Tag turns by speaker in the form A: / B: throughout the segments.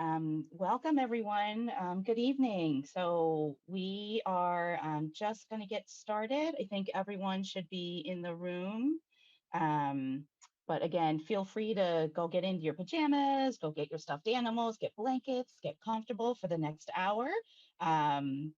A: Welcome everyone. Good evening. So we are just going to get started. I think everyone should be in the room. Um, but again, feel free to go get into your pajamas, go get your stuffed animals, get blankets, get comfortable for the next hour.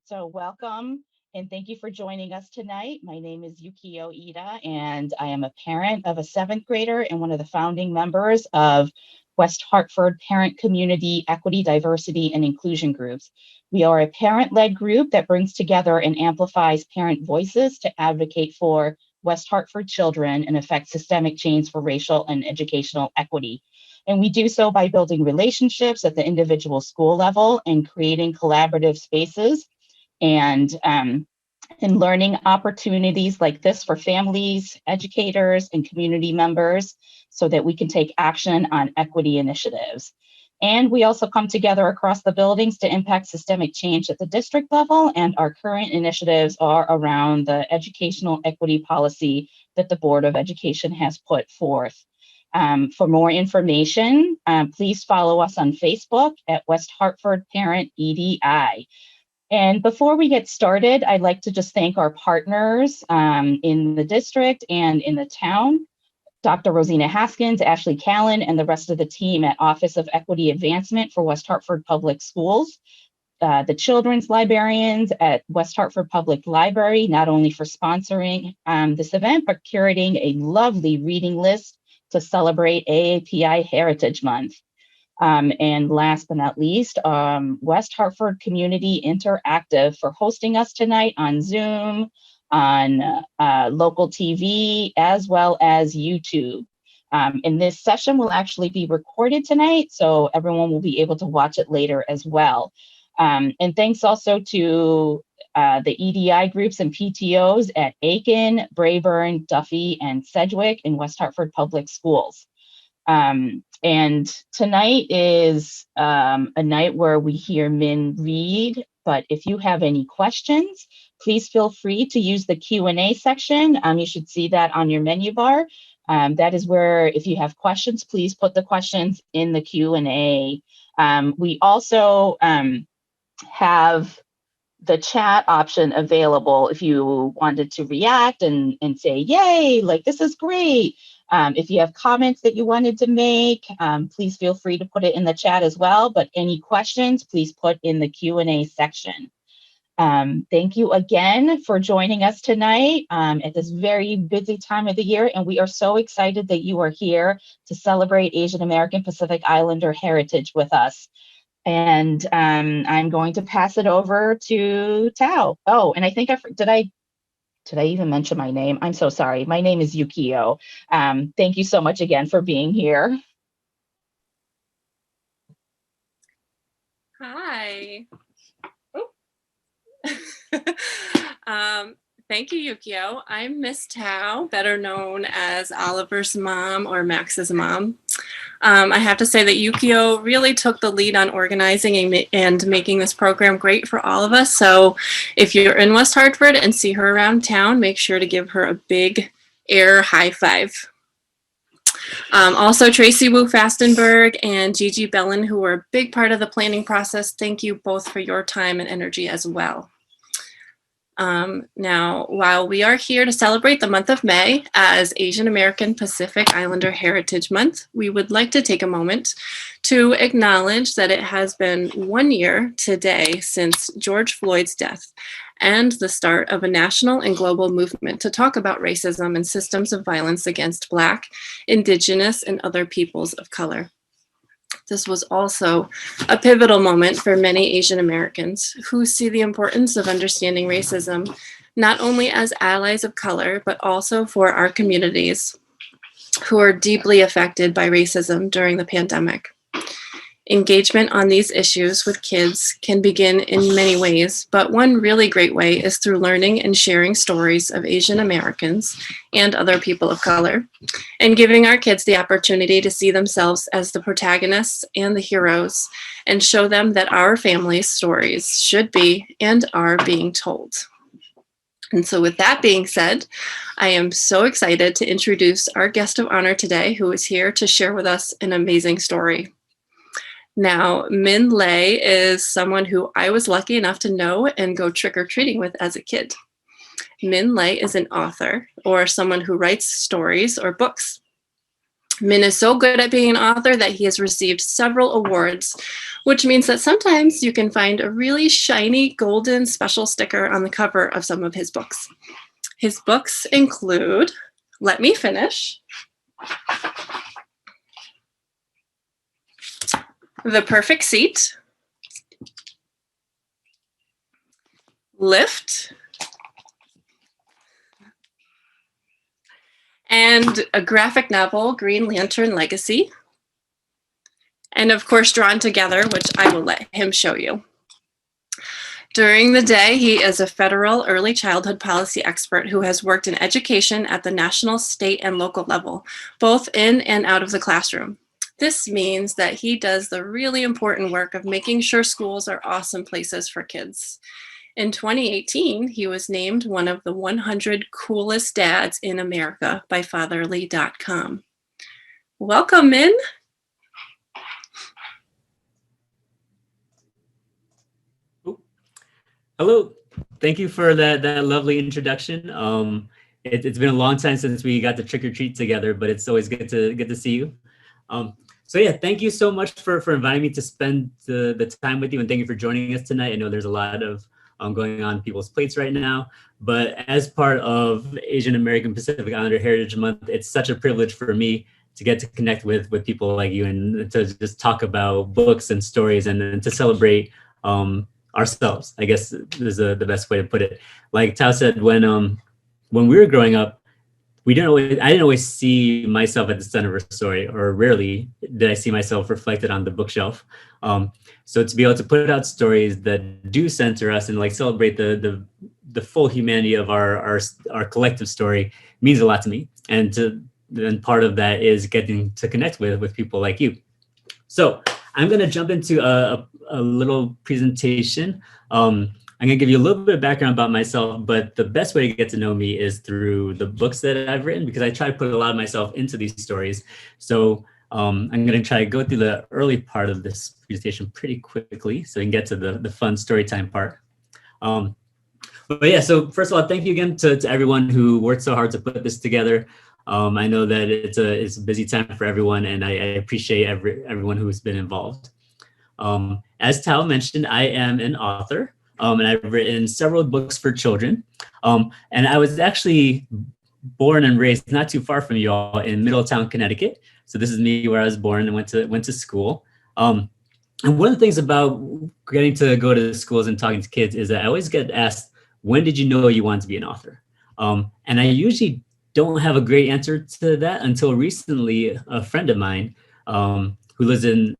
A: So welcome and thank you for joining us tonight. My name is Yukio Ida, and I am a parent of a 7th grader and one of the founding members of West Hartford Parent Community Equity, Diversity, and Inclusion Groups. We are a parent-led group that brings together and amplifies parent voices to advocate for West Hartford children and affect systemic change for racial and educational equity. And we do so by building relationships at the individual school level and creating collaborative spaces and learning opportunities like this for families, educators, and community members so that we can take action on equity initiatives. And we also come together across the buildings to impact systemic change at the district level, and our current initiatives are around the educational equity policy that the Board of Education has put forth. For more information, please follow us on Facebook at West Hartford Parent EDI. And before we get started, I'd like to just thank our partners in the district and in the town, Dr. Rosina Haskins, Ashley Callan, and the rest of the team at Office of Equity Advancement for West Hartford Public Schools, the children's librarians at West Hartford Public Library, not only for sponsoring this event, but curating a lovely reading list to celebrate AAPI Heritage Month. And last but not least, West Hartford Community Interactive for hosting us tonight on Zoom, on local TV, as well as YouTube. And this session will actually be recorded tonight, so everyone will be able to watch it later as well. And thanks also to the EDI groups and PTOs at Aiken, Braeburn, Duffy, and Sedgwick in West Hartford Public Schools. And tonight is a night where we hear Min read, but if you have any questions, please feel free to use the Q&A section. You should see that on your menu bar. That is where, if you have questions, please put the questions in the Q&A. We also have the chat option available if you wanted to react and say, yay, like this is great. If you have comments that you wanted to make, please feel free to put it in the chat as well. But any questions, please put in the Q&A section. Thank you again for joining us tonight at this very busy time of the year. And we are so excited that you are here to celebrate Asian American Pacific Islander heritage with us. And I'm going to pass it over to Tao. Oh, and I think did I even mention my name? I'm so sorry. My name is Yukio. Thank you so much again for being here.
B: Hi. Thank you, Yukio. I'm Miss Tao, better known as Oliver's mom or Max's mom. I have to say that Yukio really took the lead on organizing and making this program great for all of us. So if you're in West Hartford and see her around town, make sure to give her a big air high five. Also, Tracy Wu Fastenberg and Gigi Bellin, who were a big part of the planning process, thank you both for your time and energy as well. Now, while we are here to celebrate the month of May as Asian American Pacific Islander Heritage Month, we would like to take a moment to acknowledge that it has been 1 year today since George Floyd's death and the start of a national and global movement to talk about racism and systems of violence against Black, Indigenous, and other peoples of color. This was also a pivotal moment for many Asian Americans who see the importance of understanding racism, not only as allies of color, but also for our communities who are deeply affected by racism during the pandemic. Engagement on these issues with kids can begin in many ways, but one really great way is through learning and sharing stories of Asian Americans and other people of color, and giving our kids the opportunity to see themselves as the protagonists and the heroes, and show them that our family's stories should be and are being told. And so with that being said, I am so excited to introduce our guest of honor today, who is here to share with us an amazing story. Now, Minh Lê is someone who I was lucky enough to know and go trick-or-treating with as a kid. Minh Lê is an author, or someone who writes stories or books. Minh is so good at being an author that he has received several awards, which means that sometimes you can find a really shiny golden special sticker on the cover of some of his books. His books include, let me finish, The Perfect Seat, Lift, and a graphic novel, Green Lantern Legacy, and of course Drawn Together, which I will let him show you. During the day, he is a federal early childhood policy expert who has worked in education at the national, state, and local level, both in and out of the classroom. This means that he does the really important work of making sure schools are awesome places for kids. In 2018, he was named one of the 100 coolest dads in America by Fatherly.com. Welcome, Minh.
C: Hello. Thank you for that lovely introduction. It's been a long time since we got to trick or treat together, but it's always good to see you. So yeah, thank you so much for inviting me to spend the time with you, and thank you for joining us tonight. I know there's a lot of going on people's plates right now, but as part of Asian American Pacific Islander Heritage Month, it's such a privilege for me to get to connect with people like you and to just talk about books and stories and to celebrate ourselves, I guess is the best way to put it. Like Tao said, when we were growing up, I didn't always see myself at the center of a story, or rarely did I see myself reflected on the bookshelf. So to be able to put out stories that do center us and like celebrate the full humanity of our collective story means a lot to me. And part of that is getting to connect with people like you. So I'm going to jump into a little presentation. I'm going to give you a little bit of background about myself, but the best way to get to know me is through the books that I've written, because I try to put a lot of myself into these stories. So I'm going to try to go through the early part of this presentation pretty quickly so we can get to the fun story time part. But yeah, so first of all, thank you again to everyone who worked so hard to put this together. I know that it's a busy time for everyone, and I appreciate everyone who's been involved. As Tao mentioned, I am an author. And I've written several books for children. And I was actually born and raised not too far from you all in Middletown, Connecticut. So this is me where I was born and went to school. And one of the things about getting to go to schools and talking to kids is that I always get asked, when did you know you wanted to be an author? And I usually don't have a great answer to that until recently. A friend of mine who lives in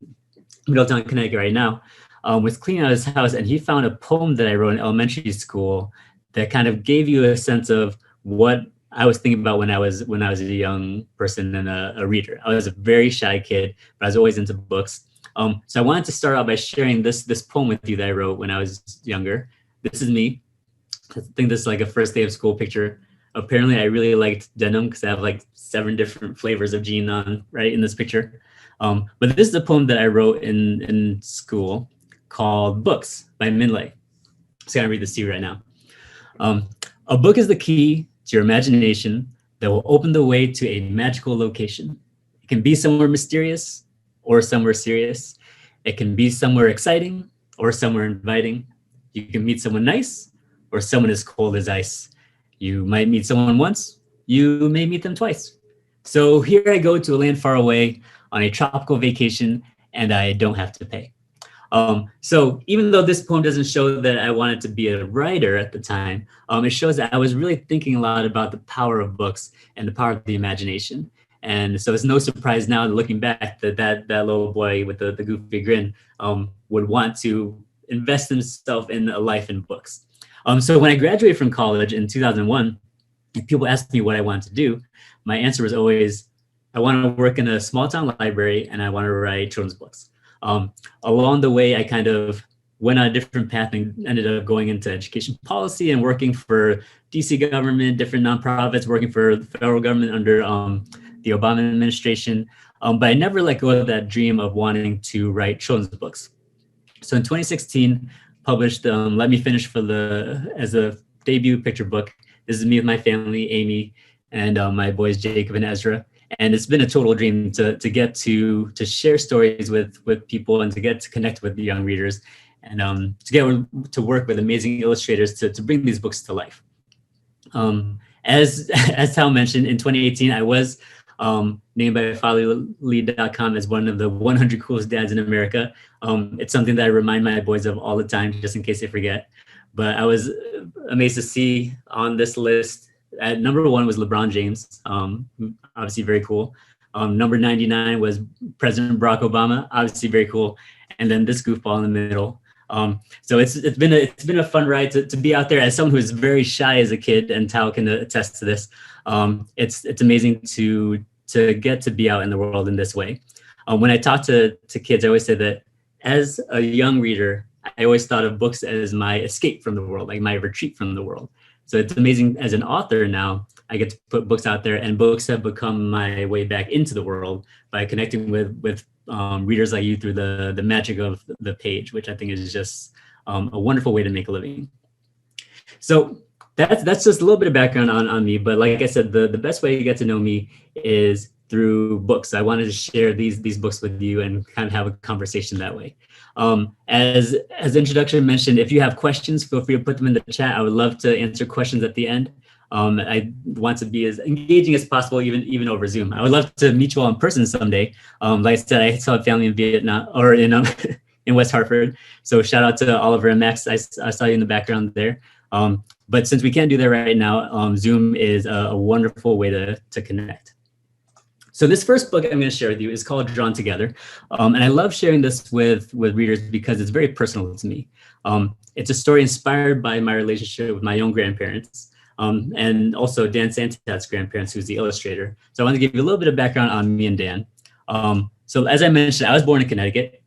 C: Middletown, Connecticut right now, was cleaning out his house, and he found a poem that I wrote in elementary school that kind of gave you a sense of what I was thinking about when I was a young person and a reader. I was a very shy kid, but I was always into books. So I wanted to start out by sharing this poem with you that I wrote when I was younger. This is me. I think this is like a first day of school picture. Apparently, I really liked denim because I have like 7 different flavors of jean on right in this picture. But this is the poem that I wrote in school, called Books by Minh Lê. So I'm gonna read this to you right now. A book is the key to your imagination that will open the way to a magical location. It can be somewhere mysterious or somewhere serious. It can be somewhere exciting or somewhere inviting. You can meet someone nice or someone as cold as ice. You might meet someone once, you may meet them twice. So here I go to a land far away on a tropical vacation, and I don't have to pay. So even though this poem doesn't show that I wanted to be a writer at the time, it shows that I was really thinking a lot about the power of books and the power of the imagination. And so it's no surprise now looking back that little boy with the goofy grin would want to invest himself in a life in books. So when I graduated from college in 2001, if people asked me what I wanted to do, my answer was always, I want to work in a small town library and I want to write children's books. Along the way, I kind of went on a different path and ended up going into education policy and working for DC government, different nonprofits, working for the federal government under the Obama administration. but I never let go of that dream of wanting to write children's books. So in 2016, published Let Me Finish as a debut picture book. This is me with my family, Amy, and my boys, Jacob and Ezra. And it's been a total dream to get to share stories with people and to get to connect with the young readers, and to get to work with amazing illustrators to bring these books to life. As Tal mentioned, in 2018, I was named by fatherly.com as one of the 100 coolest dads in America. It's something that I remind my boys of all the time, just in case they forget. But I was amazed to see on this list, at number 1 was LeBron James, obviously very cool. Number 99 was President Barack Obama, obviously very cool. And then this goofball in the middle. So it's been a fun ride to be out there as someone who is very shy as a kid, and Tal can attest to this. It's amazing to get to be out in the world in this way. When I talk to kids, I always say that as a young reader, I always thought of books as my escape from the world, like my retreat from the world. So it's amazing as an author now, I get to put books out there, and books have become my way back into the world by connecting with readers like you through the magic of the page, which I think is just a wonderful way to make a living. So that's just a little bit of background on me. But like I said, the best way to get to know me is through books. I wanted to share these books with you and kind of have a conversation that way. As the introduction mentioned, if you have questions, feel free to put them in the chat. I would love to answer questions at the end. I want to be as engaging as possible, even over Zoom. I would love to meet you all in person someday. Like I said, I saw a family in Vietnam, or in West Hartford. So shout out to Oliver and Max. I saw you in the background there. But since we can't do that right now, Zoom is a wonderful way to connect. So this first book I'm going to share with you is called Drawn Together. And I love sharing this with readers because it's very personal to me. It's a story inspired by my relationship with my own grandparents. And also Dan Santat's grandparents, who's the illustrator. So I want to give you a little bit of background on me and Dan. So as I mentioned, I was born in Connecticut,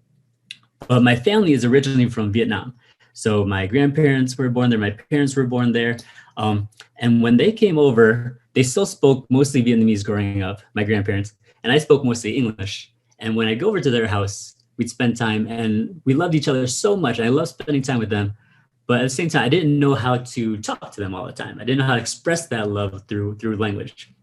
C: but my family is originally from Vietnam. So my grandparents were born there, my parents were born there. And when they came over, they still spoke mostly Vietnamese growing up, my grandparents, and I spoke mostly English. And when I go over to their house, we'd spend time, and we loved each other so much. I love spending time with them. But at the same time, I didn't know how to talk to them all the time. I didn't know how to express that love through language.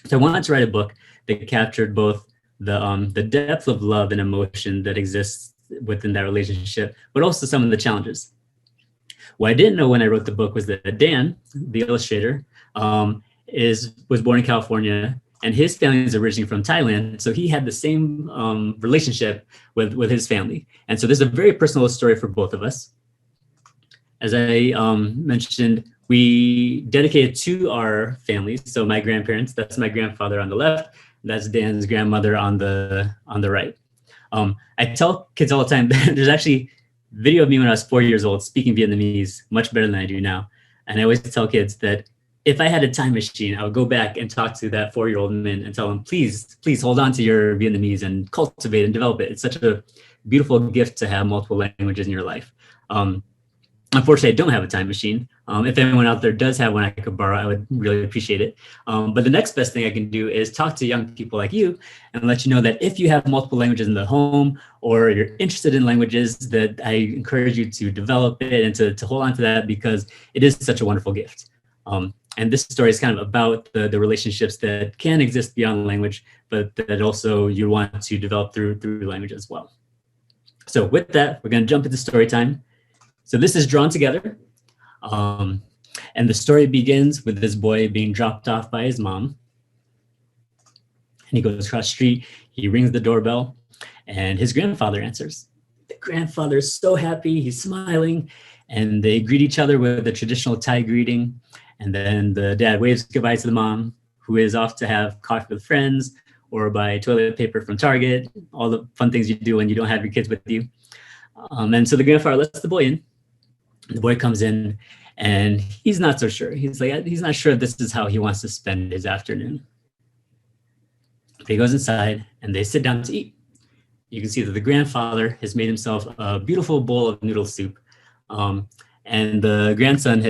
C: So I wanted to write a book that captured both the depth of love and emotion that exists within that relationship, but also some of the challenges. What I didn't know when I wrote the book was that Dan, the illustrator, was born in California, and his family is originally from Thailand. So he had the same relationship with his family. And so this is a very personal story for both of us. As I mentioned, we dedicated to our families. So my grandparents, that's my grandfather on the left, that's Dan's grandmother on the right. I tell kids all the time, there's actually video of me when I was 4 years old speaking Vietnamese much better than I do now. And I always tell kids that if I had a time machine, I would go back and talk to that 4-year-old man and tell him, please hold on to your Vietnamese and cultivate and develop it. It's such a beautiful gift to have multiple languages in your life. Unfortunately, I don't have a time machine. If anyone out there does have one I could borrow, I would really appreciate it. But the next best thing I can do is talk to young people like you and let you know that if you have multiple languages in the home, or you're interested in languages, that I encourage you to develop it and to hold on to that, because it is such a wonderful gift. And this story is kind of about the relationships that can exist beyond language, but that also you want to develop through language as well. So with that, we're going to jump into story time. So this is Drawn Together. And the story begins with this boy being dropped off by his mom. And he goes across the street, he rings the doorbell, and his grandfather answers. The grandfather is so happy, he's smiling, and they greet each other with the traditional Thai greeting. And then the dad waves goodbye to the mom, who is off to have coffee with friends or buy toilet paper from Target, all the fun things you do when you don't have your kids with you. And so the grandfather lets the boy in. The boy comes in and he's not so sure. He's not sure if this is how he wants to spend his afternoon. But he goes inside and they sit down to eat. You can see that the grandfather has made himself a beautiful bowl of noodle soup. And the grandson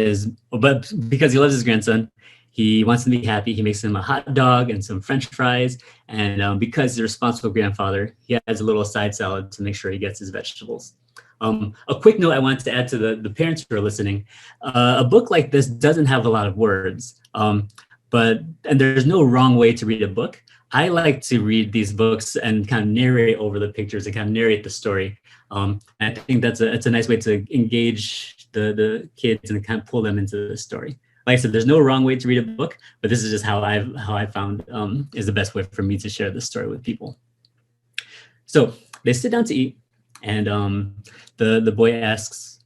C: but because he loves his grandson, He wants them to be happy. He makes them a hot dog and some French fries. And because he's a responsible grandfather, he has a little side salad to make sure he gets his vegetables. A quick note I wanted to add to the parents who are listening. A book like this doesn't have a lot of words, and there's no wrong way to read a book. I like to read these books and kind of narrate over the pictures and kind of narrate the story. I think it's a nice way to engage the kids and kind of pull them into the story. Like I said, there's no wrong way to read a book, but this is just how I found is the best way for me to share this story with people. So they sit down to eat, and the boy asks,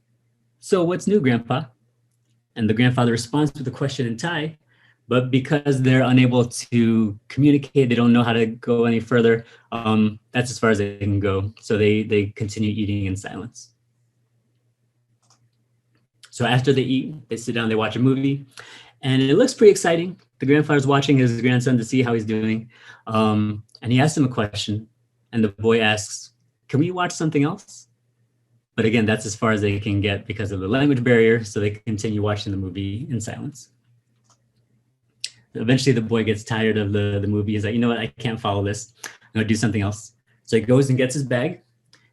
C: "So what's new, Grandpa?" And the grandfather responds with a question in Thai, but because they're unable to communicate, they don't know how to go any further. That's as far as they can go. So they continue eating in silence. So after they eat, they sit down, they watch a movie, and it looks pretty exciting. The grandfather's watching his grandson to see how he's doing. And he asks him a question, and the boy asks, "Can we watch something else?" But again, that's as far as they can get because of the language barrier, so they continue watching the movie in silence. Eventually, the boy gets tired of the movie. He's like, "You know what? I can't follow this. I'm going to do something else." So he goes and gets his bag,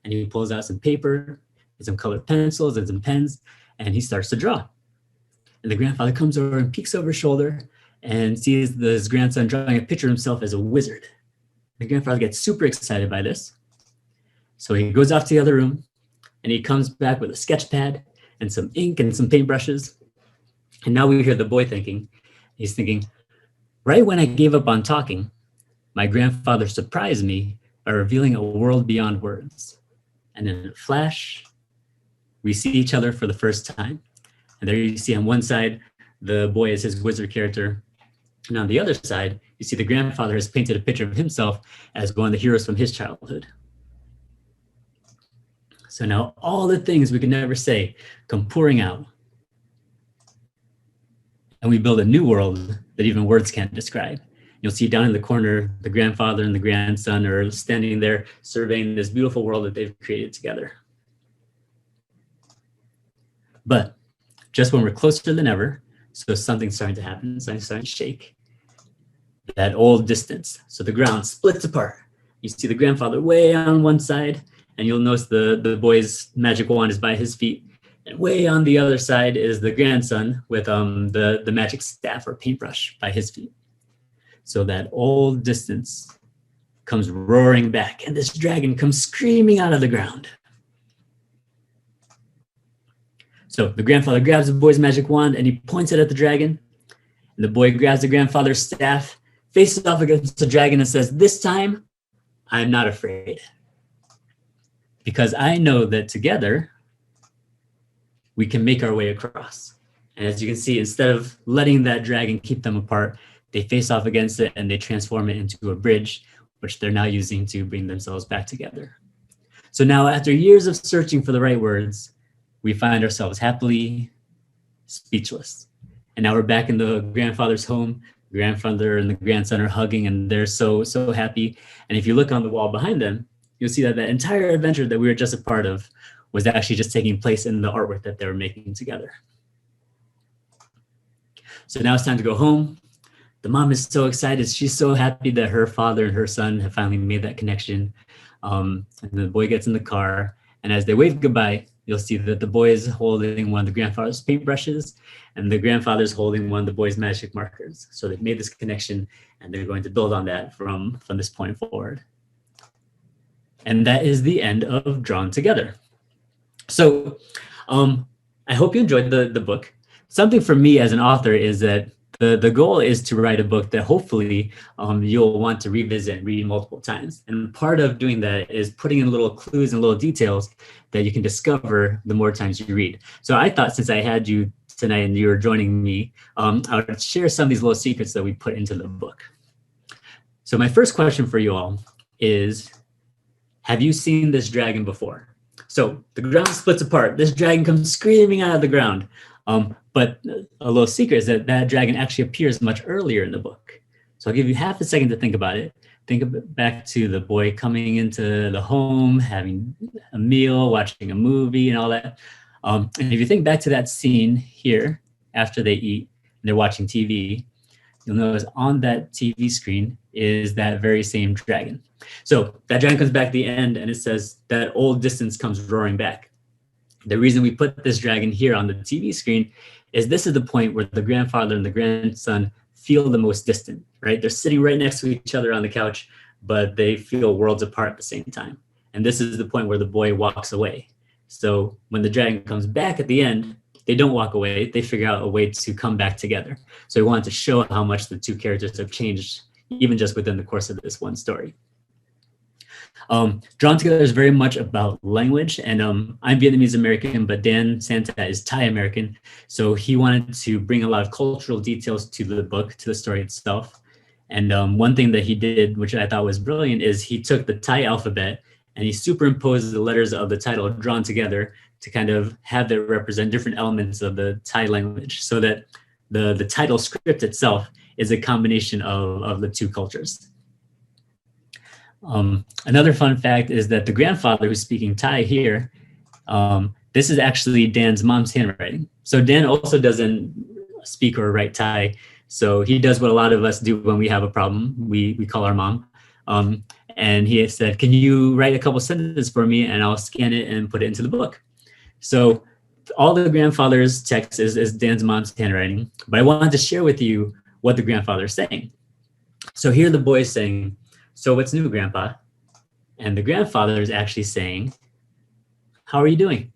C: and he pulls out some paper, and some colored pencils, and some pens, and he starts to draw. And the grandfather comes over and peeks over his shoulder and sees his grandson drawing a picture of himself as a wizard. The grandfather gets super excited by this. So he goes off to the other room, and he comes back with a sketch pad and some ink and some paintbrushes. And now we hear the boy thinking, he's thinking, "Right when I gave up on talking, my grandfather surprised me by revealing a world beyond words. And in a flash, we see each other for the first time." And there you see on one side, the boy is his wizard character. And on the other side, you see the grandfather has painted a picture of himself as one of the heroes from his childhood. So now all the things we could never say come pouring out. And we build a new world that even words can't describe. You'll see down in the corner, the grandfather and the grandson are standing there surveying this beautiful world that they've created together. But just when we're closer than ever, so something's starting to happen, something's starting to shake. That old distance. So the ground splits apart. You see the grandfather way on one side, and you'll notice the boy's magic wand is by his feet. And way on the other side is the grandson with the magic staff or paintbrush by his feet. So that old distance comes roaring back, and this dragon comes screaming out of the ground. So the grandfather grabs the boy's magic wand and he points it at the dragon. And the boy grabs the grandfather's staff, faces off against the dragon and says, "This time, I'm not afraid. Because I know that together, we can make our way across." And as you can see, instead of letting that dragon keep them apart, they face off against it and they transform it into a bridge, which they're now using to bring themselves back together. So now, after years of searching for the right words, we find ourselves happily speechless. And now we're back in the grandfather's home. The grandfather and the grandson are hugging, and they're so happy. And if you look on the wall behind them, you'll see that that entire adventure that we were just a part of was actually just taking place in the artwork that they were making together. So now it's time to go home. The mom is so excited. She's so happy that her father and her son have finally made that connection. And the boy gets in the car, and as they wave goodbye, you'll see that the boy is holding one of the grandfather's paintbrushes, and the grandfather's holding one of the boy's magic markers. So they've made this connection, and they're going to build on that from this point forward. And that is the end of Drawn Together. So I hope you enjoyed the book. Something for me as an author is that the goal is to write a book that hopefully you'll want to revisit and read multiple times. And part of doing that is putting in little clues and little details that you can discover the more times you read. So I thought, since I had you tonight and you were joining me, I would share some of these little secrets that we put into the book. So my first question for you all is, have you seen this dragon before? So the ground splits apart. This dragon comes screaming out of the ground. But a little secret is that that dragon actually appears much earlier in the book. So I'll give you half a second to think about it. Think back to the boy coming into the home, having a meal, watching a movie and all that. And if you think back to that scene here, after they eat, and they're watching TV, you'll notice on that TV screen is that very same dragon. So that dragon comes back at the end and it says that old distance comes roaring back. The reason we put this dragon here on the TV screen is this is the point where the grandfather and the grandson feel the most distant, right? They're sitting right next to each other on the couch, but they feel worlds apart at the same time. And this is the point where the boy walks away. So when the dragon comes back at the end, they don't walk away, they figure out a way to come back together. So we wanted to show how much the two characters have changed, even just within the course of this one story. Drawn Together is very much about language, and I'm Vietnamese American, but Dan Santa is Thai American. So he wanted to bring a lot of cultural details to the book, to the story itself. And one thing that he did, which I thought was brilliant, is he took the Thai alphabet and he superimposed the letters of the title Drawn Together to kind of have that represent different elements of the Thai language, so that the title script itself is a combination of the two cultures. Another fun fact is that the grandfather who's speaking Thai here, this is actually Dan's mom's handwriting. So Dan also doesn't speak or write Thai. So he does what a lot of us do when we have a problem. We call our mom. And he said, can you write a couple sentences for me and I'll scan it and put it into the book. So all the grandfather's text is Dan's mom's handwriting, but I wanted to share with you what the grandfather is saying. So here the boy is saying, so what's new, Grandpa? And the grandfather is actually saying, how are you doing?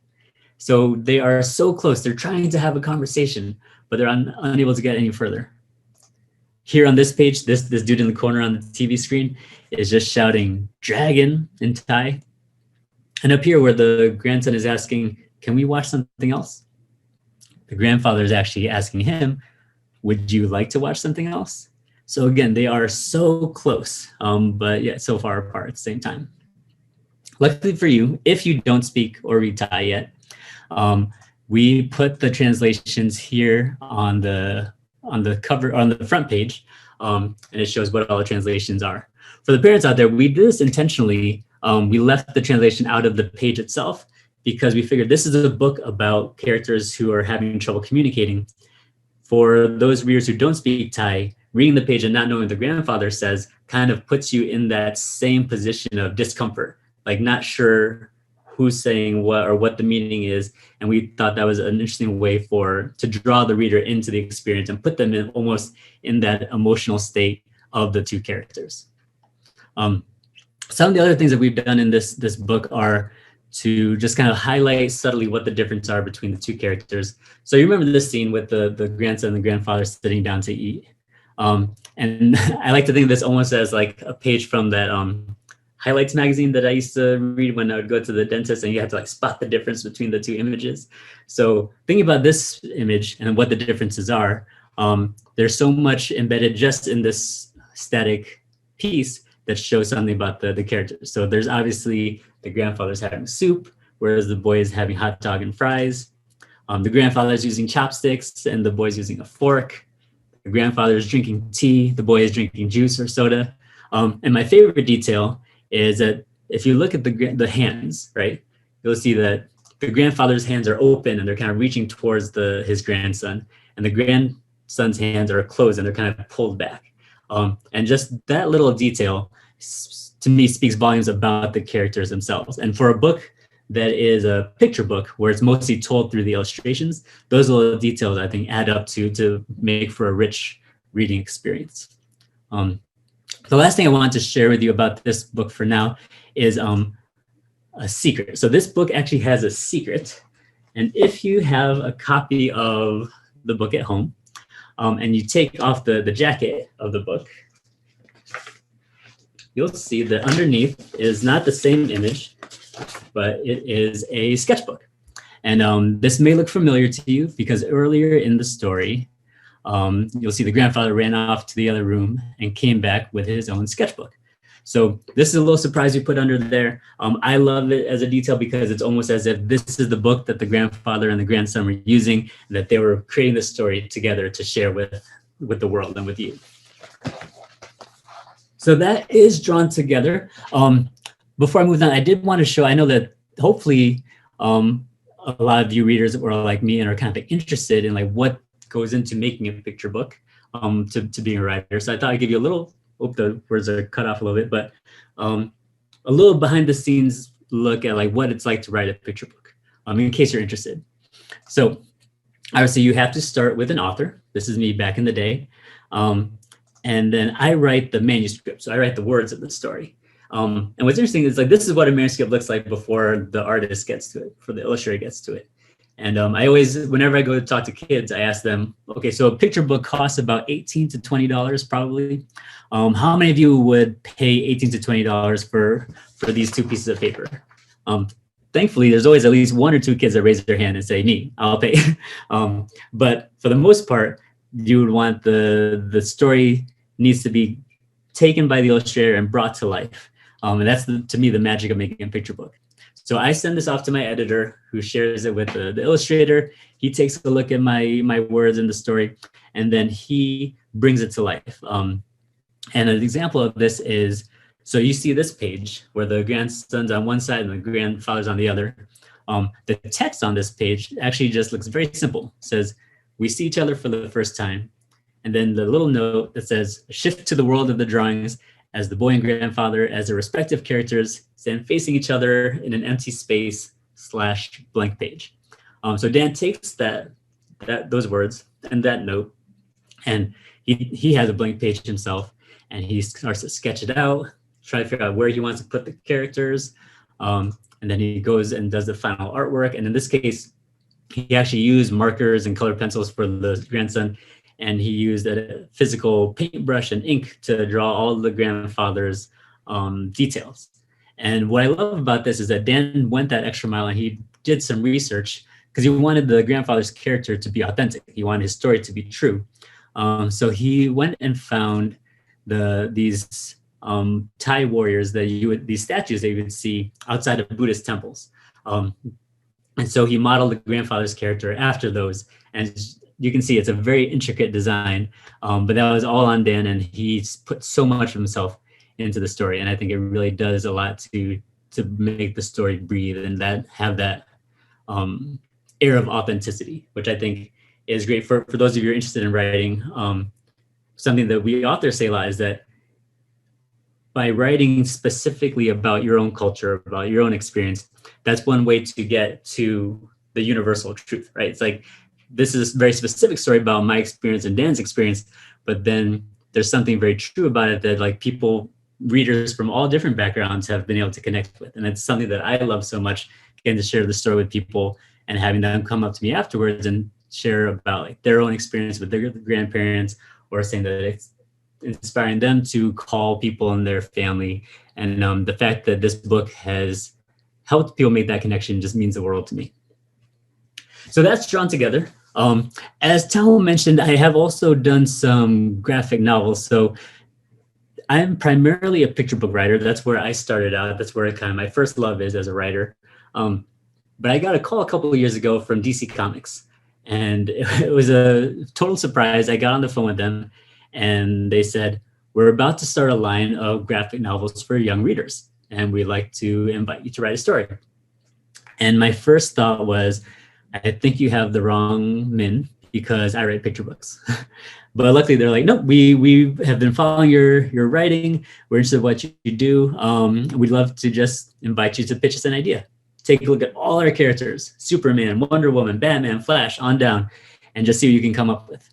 C: So they are so close. They're trying to have a conversation, but they're unable to get any further. Here on this page, this dude in the corner on the TV screen is just shouting dragon in Thai. And up here where the grandson is asking, can we watch something else? The grandfather is actually asking him, would you like to watch something else? So again, they are so close, but yet so far apart at the same time. Luckily for you, if you don't speak or read Thai yet, we put the translations here on the cover, on the front page, and it shows what all the translations are. For the parents out there, we did this intentionally. We left the translation out of the page itself because we figured this is a book about characters who are having trouble communicating. For those readers who don't speak Thai, reading the page and not knowing what the grandfather says kind of puts you in that same position of discomfort, like not sure who's saying what or what the meaning is. And we thought that was an interesting way to draw the reader into the experience and put them in almost in that emotional state of the two characters. Some of the other things that we've done in this book are to just kind of highlight subtly what the differences are between the two characters. So you remember this scene with the grandson and the grandfather sitting down to eat. And I like to think of this almost as like a page from that highlights magazine that I used to read when I would go to the dentist, and you had to like spot the difference between the two images. So thinking about this image and what the differences are, there's so much embedded just in this static piece that shows something about the characters. So there's obviously the grandfather's having soup, whereas the boy is having hot dog and fries. The grandfather's using chopsticks and the boy's using a fork. The grandfather is drinking tea, the boy is drinking juice or soda. And my favorite detail is that if you look at the hands, right, you'll see that the grandfather's hands are open and they're kind of reaching towards his grandson, and the grandson's hands are closed and they're kind of pulled back. And just that little detail to me speaks volumes about the characters themselves. And for a book that is a picture book where it's mostly told through the illustrations, those little details I think add up to make for a rich reading experience. The last thing I wanted to share with you about this book for now is a secret. So this book actually has a secret. And if you have a copy of the book at home and you take off the jacket of the book, you'll see that underneath is not the same image, but it is a sketchbook. And this may look familiar to you because earlier in the story, you'll see the grandfather ran off to the other room and came back with his own sketchbook. So this is a little surprise we put under there. I love it as a detail because it's almost as if this is the book that the grandfather and the grandson were using, and that they were creating this story together to share with the world and with you. So that is Drawn Together. Before I move on, I did want to show, I know that hopefully a lot of you readers are like me and are kind of interested in like what goes into making a picture book. to being a writer. So I thought I'd give you a little, hope the words are cut off a little bit, but a little behind the scenes look at like what it's like to write a picture book, in case you're interested. So obviously you have to start with an author. This is me back in the day. And then I write the manuscript. So I write the words of the story. And what's interesting is like, this is what a manuscript looks like before the artist gets to it, before the illustrator gets to it. And I always, whenever I go to talk to kids, I ask them, okay, so a picture book costs about $18 to $20 probably. How many of you would pay $18 to $20 for these two pieces of paper? Thankfully, there's always at least one or two kids that raise their hand and say, me, I'll pay. But for the most part, you would want the story needs to be taken by the illustrator and brought to life. And that's, to me, the magic of making a picture book. So I send this off to my editor, who shares it with the illustrator. He takes a look at my words in the story, and then he brings it to life. And an example of this is, so you see this page where the grandson's on one side and the grandfather's on the other. The text on this page actually just looks very simple. It says, we see each other for the first time. And then the little note that says, shift to the world of the drawings as the boy and grandfather as their respective characters stand facing each other in an empty space / blank page. So Dan takes those words and that note, and he has a blank page himself, and he starts to sketch it out, try to figure out where he wants to put the characters. And then he goes and does the final artwork. And in this case, he actually used markers and colored pencils for the grandson, and he used a physical paintbrush and ink to draw all the grandfather's details. And what I love about this is that Dan went that extra mile, and he did some research because he wanted the grandfather's character to be authentic. He wanted his story to be true. So he went and found these Thai warriors these statues that you would see outside of Buddhist temples. And so he modeled the grandfather's character after those. And you can see it's a very intricate design, but that was all on Dan, and he's put so much of himself into the story. And I think it really does a lot to make the story breathe and have that air of authenticity, which I think is great for those of you who are interested in writing. Something that we authors say a lot is that by writing specifically about your own culture, about your own experience, that's one way to get to the universal truth, right? It's like, this is a very specific story about my experience and Dan's experience, but then there's something very true about it that like readers from all different backgrounds have been able to connect with. And it's something that I love so much, getting to share the story with people and having them come up to me afterwards and share about like their own experience with their grandparents, or saying that it's inspiring them to call people in their family. And the fact that this book has helped people make that connection just means the world to me. So that's drawn together. As Tao mentioned, I have also done some graphic novels. So I'm primarily a picture book writer. That's where I started out. That's where my first love is as a writer. But I got a call a couple of years ago from DC Comics, and it was a total surprise. I got on the phone with them, and they said, we're about to start a line of graphic novels for young readers, and we'd like to invite you to write a story. And my first thought was, I think you have the wrong Min, because I write picture books. But luckily they're like, no, we have been following your writing. We're interested in what you do. We'd love to just invite you to pitch us an idea. Take a look at all our characters, Superman, Wonder Woman, Batman, Flash, on down, and just see what you can come up with.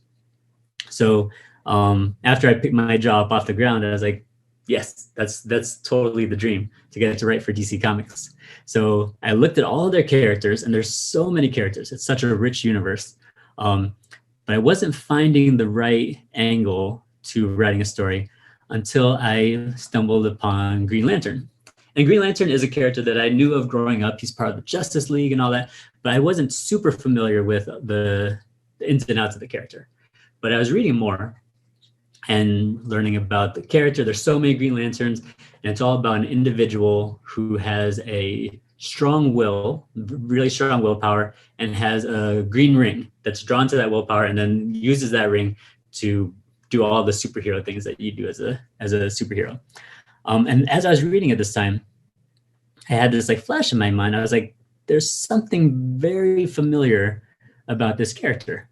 C: So after I picked my job off the ground, I was like, yes, that's totally the dream, to get to write for DC Comics. So I looked at all of their characters, and there's so many characters. It's such a rich universe. But I wasn't finding the right angle to writing a story until I stumbled upon Green Lantern. And Green Lantern is a character that I knew of growing up. He's part of the Justice League and all that, but I wasn't super familiar with the ins and outs of the character. But I was reading more and learning about the character. There's so many Green Lanterns, and it's all about an individual who has a strong will, really strong willpower, and has a green ring that's drawn to that willpower, and then uses that ring to do all the superhero things that you do as a superhero. And as I was reading it this time, I had this like flash in my mind. I was like, there's something very familiar about this character.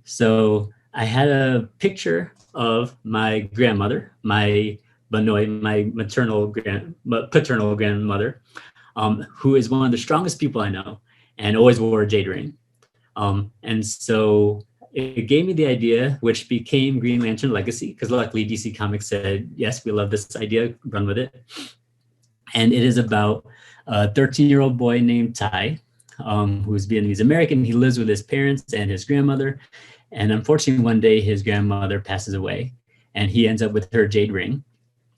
C: So had a picture of my grandmother, my paternal grandmother, who is one of the strongest people I know and always wore a jade ring. And so it gave me the idea, which became Green Lantern Legacy, because luckily DC Comics said, yes, we love this idea, run with it. And it is about a 13-year-old boy named Ty, who's Vietnamese American. He lives with his parents and his grandmother. And unfortunately, one day his grandmother passes away and he ends up with her jade ring,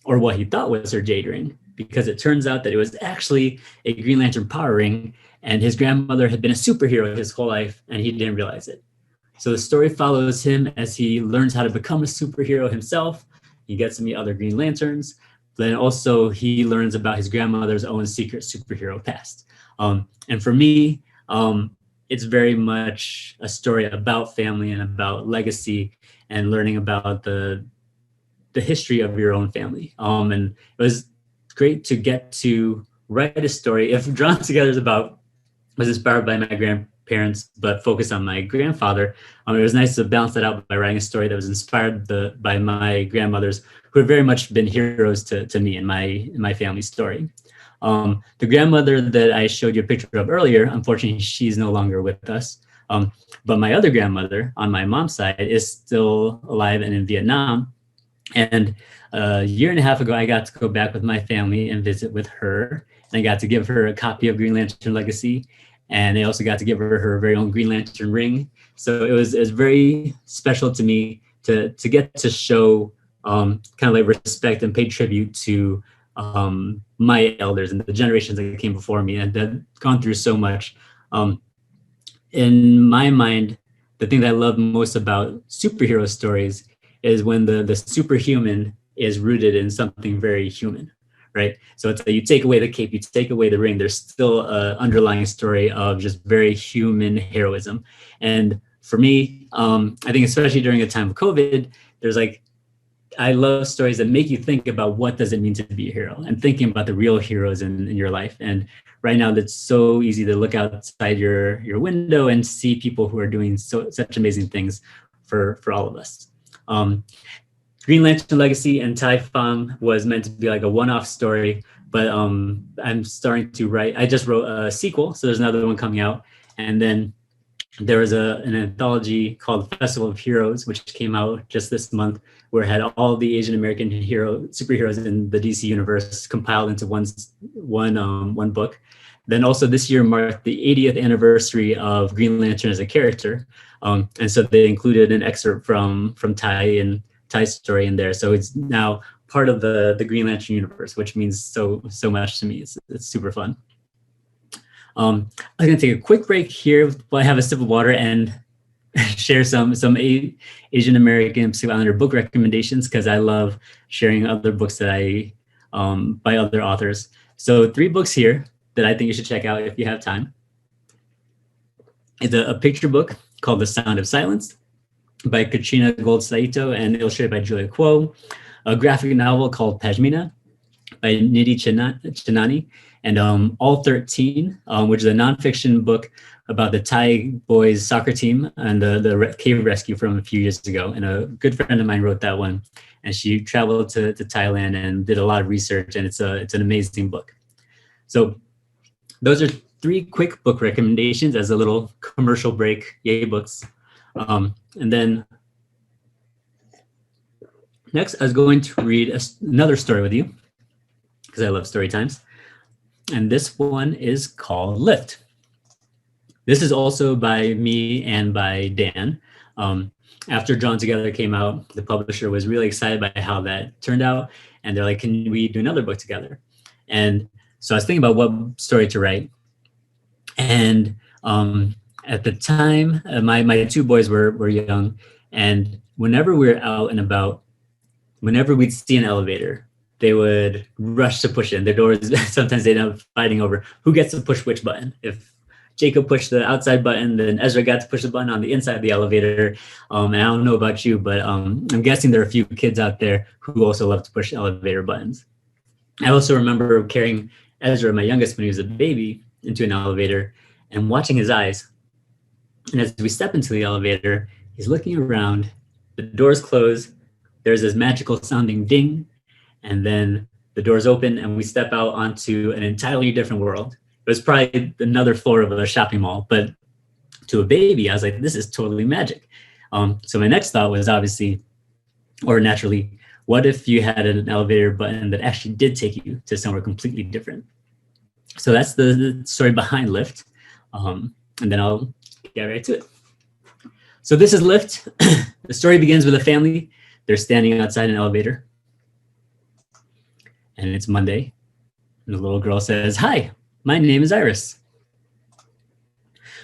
C: or what he thought was her jade ring, because it turns out that it was actually a Green Lantern power ring, and his grandmother had been a superhero his whole life and he didn't realize it. So the story follows him as he learns how to become a superhero himself. He gets to meet other Green Lanterns. Then also he learns about his grandmother's own secret superhero past. And for me, it's very much a story about family and about legacy and learning about the history of your own family. And it was great to get to write a story. If Drawn Together was inspired by my grandparents, but focused on my grandfather, it was nice to balance that out by writing a story that was inspired by my grandmothers, who have very much been heroes to me in my family story. The grandmother that I showed you a picture of earlier, unfortunately, she's no longer with us. But my other grandmother on my mom's side is still alive and in Vietnam. And a year and a half ago, I got to go back with my family and visit with her. And I got to give her a copy of Green Lantern Legacy. And I also got to give her her very own Green Lantern ring. So it was very special to me to get to show kind of like respect and pay tribute to my elders and the generations that came before me and that gone through so much. In my mind, the thing that I love most about superhero stories is when the superhuman is rooted in something very human, right? So it's you take away the cape, you take away the ring, there's still an underlying story of just very human heroism. And for me, I think especially during a time of COVID, I love stories that make you think about what does it mean to be a hero and thinking about the real heroes in your life. And right now, it's so easy to look outside your window and see people who are doing such amazing things for all of us. Green Lantern Legacy and Tai Fung was meant to be like a one-off story, but I'm starting to write. I just wrote a sequel, so there's another one coming out. And then there was an anthology called Festival of Heroes, which came out just this month, where it had all the Asian American superheroes in the DC universe compiled into one book. Then also this year marked the 80th anniversary of Green Lantern as a character. And so they included an excerpt from Ty's story in there. So it's now part of the Green Lantern universe, which means so much to me. It's super fun. I'm going to take a quick break here while I have a sip of water and share some Asian American Pacific Islander book recommendations, because I love sharing other books that by other authors. So 3 books here that I think you should check out if you have time. It's a picture book called The Sound of Silence by Katrina Gold-Saito and illustrated by Julia Kuo. A graphic novel called Pashmina by Nidhi Chinani. And All 13, which is a nonfiction book about the Thai boys soccer team and the cave rescue from a few years ago. And a good friend of mine wrote that one. And she traveled to Thailand and did a lot of research, and it's an amazing book. So those are 3 quick book recommendations as a little commercial break. Yay, books. And then next, I was going to read another story with you, because I love story times. And this one is called Lift. This is also by me and by Dan. After Drawn Together came out, the publisher was really excited by how that turned out. And they're like, can we do another book together? And so I was thinking about what story to write. And at the time, my 2 boys were young. And whenever we were out and about, whenever we'd see an elevator, they would rush to push it. And their doors, sometimes they'd end up fighting over who gets to push which button. If Jacob pushed the outside button, then Ezra got to push the button on the inside of the elevator. And I don't know about you, but I'm guessing there are a few kids out there who also love to push elevator buttons. I also remember carrying Ezra, my youngest, when he was a baby, into an elevator and watching his eyes. And as we step into the elevator, he's looking around the doors close, there's this magical sounding ding, and then the doors open and we step out onto an entirely different world. It was probably another floor of a shopping mall, but to a baby, I was like, this is totally magic. So my next thought was obviously, or naturally, what if you had an elevator button that actually did take you to somewhere completely different? So that's the story behind Lyft. And then I'll get right to it. So this is Lyft. The story begins with a family. They're standing outside an elevator. And it's Monday. And the little girl says, "Hi, my name is Iris.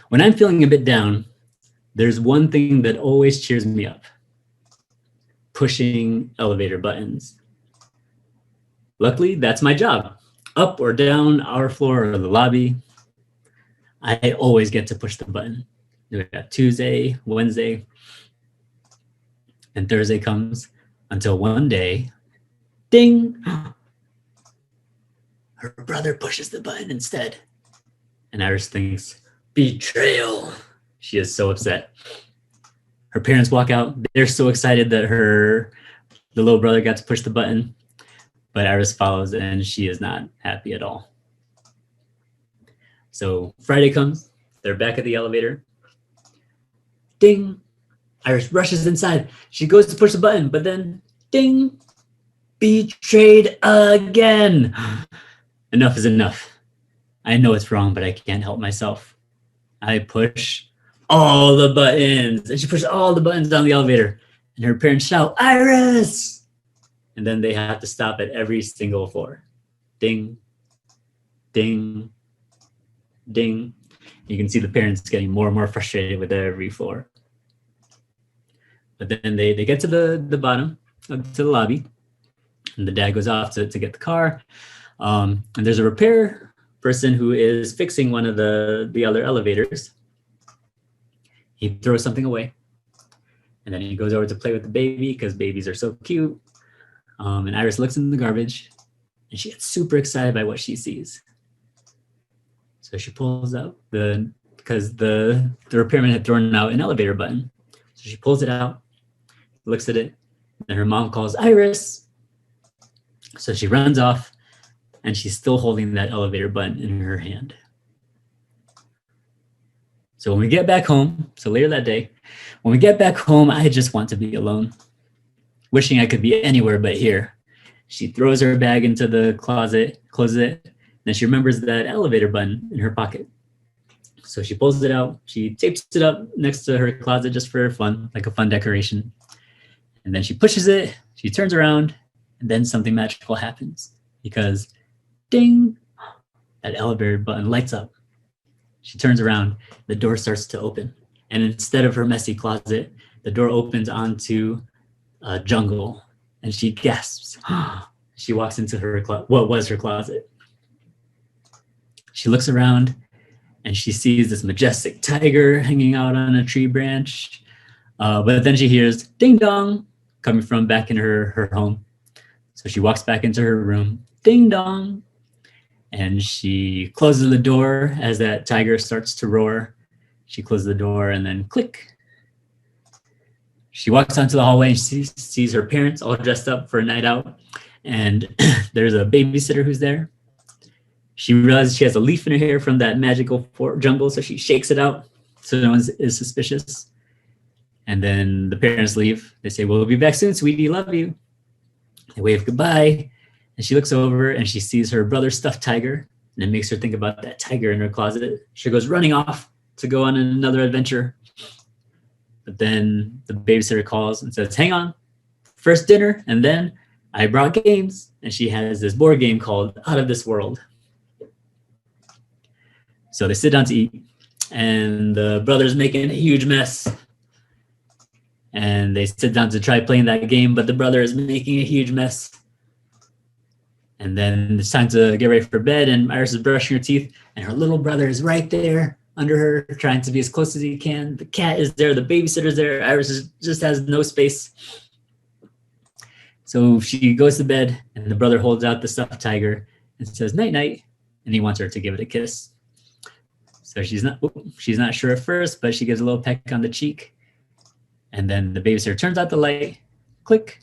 C: When I'm feeling a bit down, there's one thing that always cheers me up: pushing elevator buttons. Luckily, that's my job. Up or down our floor or the lobby, I always get to push the button. We got Tuesday, Wednesday, and Thursday comes until one day, ding, her brother pushes the button instead. And Iris thinks, betrayal. She is so upset. Her parents walk out. They're so excited that the little brother got to push the button, but Iris follows and she is not happy at all. So Friday comes, they're back at the elevator. Ding, Iris rushes inside. She goes to push the button, but then ding, betrayed again. Enough is enough. I know it's wrong, but I can't help myself. I push all the buttons. And she pushes all the buttons down the elevator. And her parents shout, "Iris!" And then they have to stop at every single floor. Ding, ding, ding. You can see the parents getting more and more frustrated with every floor. But then they get to the bottom, to the lobby. And the dad goes off to get the car. And there's a repair person who is fixing one of the other elevators. He throws something away. And then he goes over to play with the baby because babies are so cute. And Iris looks in the garbage and she gets super excited by what she sees. So she pulls out because the repairman had thrown out an elevator button. So she pulls it out, looks at it, and her mom calls, "Iris." So she runs off and she's still holding that elevator button in her hand. So when we get back home, so later that day, when we get back home, I just want to be alone, wishing I could be anywhere but here. She throws her bag into the closet, closes it, then she remembers that elevator button in her pocket. So she pulls it out, she tapes it up next to her closet just for fun, like a fun decoration. And then she pushes it, she turns around, and then something magical happens because ding, that elevator button lights up. She turns around, the door starts to open. And instead of her messy closet, the door opens onto a jungle and she gasps. She walks into what was her closet. She looks around and she sees this majestic tiger hanging out on a tree branch. But then she hears ding dong coming from back in her home. So she walks back into her room, ding dong. And she closes the door as that tiger starts to roar. She closes the door and then click. She walks onto the hallway and she sees her parents all dressed up for a night out. And there's a babysitter who's there. She realizes she has a leaf in her hair from that magical jungle, so she shakes it out so no one is suspicious. And then the parents leave. They say, "We'll be back soon, sweetie, love you." They wave goodbye. And she looks over and she sees her brother's stuffed tiger. And it makes her think about that tiger in her closet. She goes running off to go on another adventure. But then the babysitter calls and says, "Hang on, first dinner, and then I brought games." And she has this board game called Out of This World. So they sit down to eat, and the brother's making a huge mess. And they sit down to try playing that game, but the brother is making a huge mess. And then it's time to get ready for bed, and Iris is brushing her teeth, and her little brother is right there under her, trying to be as close as he can. The cat is there, the babysitter's there. Iris just has no space. So she goes to bed, and the brother holds out the stuffed tiger and says, "Night, night," and he wants her to give it a kiss. So she's not sure at first, but she gives a little peck on the cheek. And then the babysitter turns out the light, click,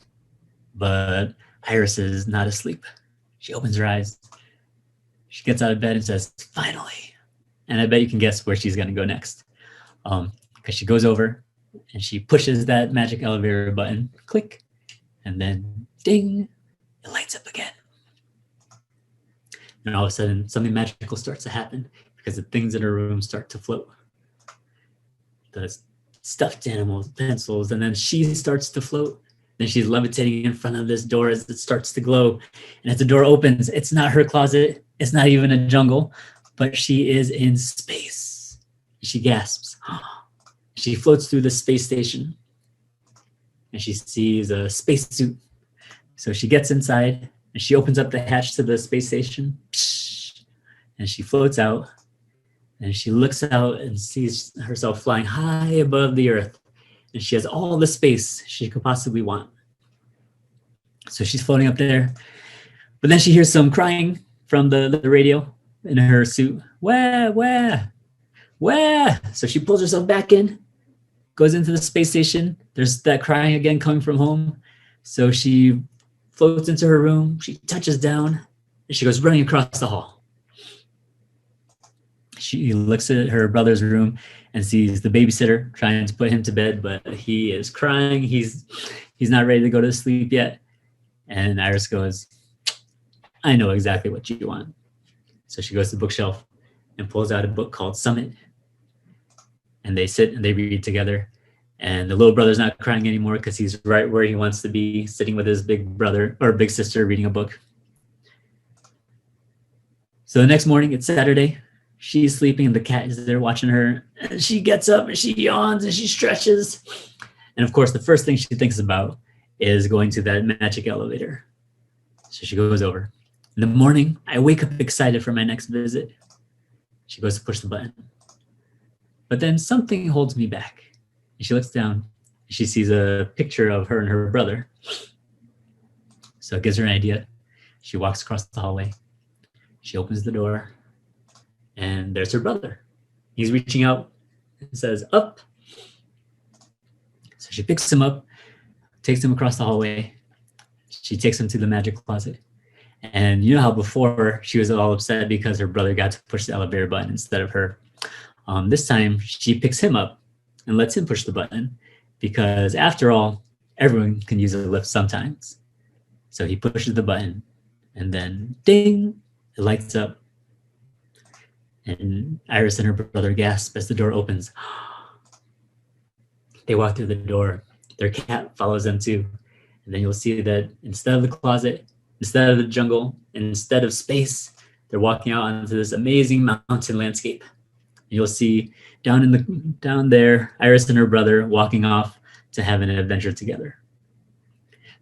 C: but Iris is not asleep. She opens her eyes. She gets out of bed and says, finally. And I bet you can guess where she's gonna go next. Because she goes over and she pushes that magic elevator button, click, and then ding, it lights up again. And all of a sudden, something magical starts to happen because the things in her room start to float. The stuffed animals, pencils, and then she starts to float. Then she's levitating in front of this door as it starts to glow. And as the door opens, it's not her closet. It's not even a jungle, but she is in space. She gasps. She floats through the space station and she sees a spacesuit. So she gets inside and she opens up the hatch to the space station and she floats out and she looks out and sees herself flying high above the earth. And she has all the space she could possibly want. So she's floating up there, but then she hears some crying from the radio in her suit. Where? So she pulls herself back in, goes into the space station. There's that crying again coming from home. So she floats into her room. She touches down and she goes running across the hall. She looks at her brother's room and sees the babysitter trying to put him to bed, but he is crying. He's not ready to go to sleep yet. And Iris goes, I know exactly what you want. So she goes to the bookshelf and pulls out a book called Summit. And they sit and they read together. And the little brother's not crying anymore because he's right where he wants to be, sitting with his big brother or big sister reading a book. So the next morning, it's Saturday. She's sleeping and the cat is there watching her. And she gets up and she yawns and she stretches. And of course, the first thing she thinks about is going to that magic elevator. So she goes over. In the morning, I wake up excited for my next visit. She goes to push the button. But then something holds me back. And she looks down and she sees a picture of her and her brother. So it gives her an idea. She walks across the hallway. She opens the door. And there's her brother. He's reaching out and says, up. So she picks him up, takes him across the hallway. She takes him to the magic closet. And you know how before she was all upset because her brother got to push the elevator button instead of her. This time she picks him up and lets him push the button because after all, everyone can use a lift sometimes. So he pushes the button and then ding, it lights up. And Iris and her brother gasp as the door opens. They walk through the door. Their cat follows them too. And then you'll see that instead of the closet, instead of the jungle, instead of space, they're walking out onto this amazing mountain landscape. And you'll see down there, Iris and her brother walking off to have an adventure together.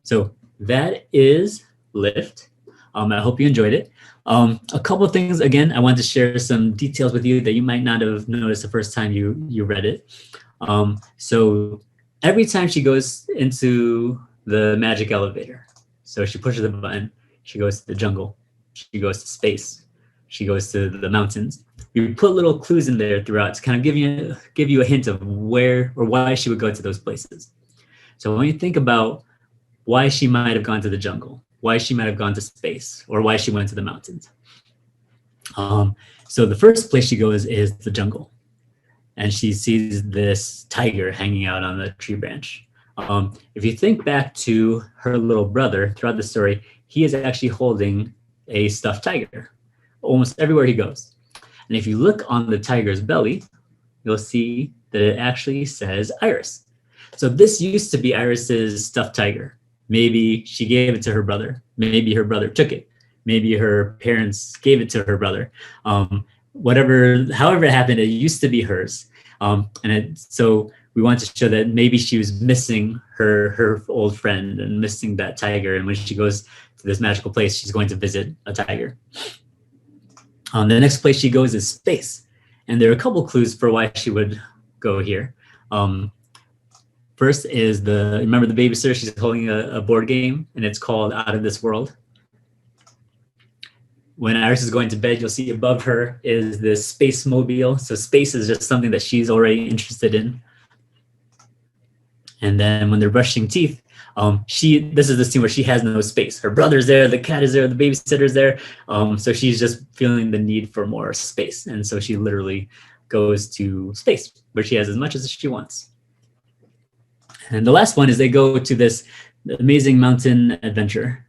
C: So that is Lift. I hope you enjoyed it. A couple of things, again, I want to share some details with you that you might not have noticed the first time you read it. So every time she goes into the magic elevator, so she pushes the button, she goes to the jungle, she goes to space, she goes to the mountains. We put little clues in there throughout to kind of give you a hint of where or why she would go to those places. So when you think about why she might have gone to the jungle, why she might have gone to space, or why she went to the mountains. So the first place she goes is the jungle. And she sees this tiger hanging out on the tree branch. If you think back to her little brother throughout the story, he is actually holding a stuffed tiger almost everywhere he goes. And if you look on the tiger's belly, you'll see that it actually says Iris. So this used to be Iris's stuffed tiger. Maybe she gave it to her brother. Maybe her brother took it. Maybe her parents gave it to her brother. However it happened, it used to be hers. So we want to show that maybe she was missing her old friend and missing that tiger. And when she goes to this magical place, she's going to visit a tiger. The next place she goes is space. And there are a couple clues for why she would go here. First is remember the babysitter, she's holding a board game and it's called Out of This World. When Iris is going to bed, you'll see above her is this space mobile. So space is just something that she's already interested in. And then when they're brushing teeth, this is the scene where she has no space. Her brother's there, the cat is there, the babysitter's there. So she's just feeling the need for more space. And so she literally goes to space where she has as much as she wants. And the last one is they go to this amazing mountain adventure.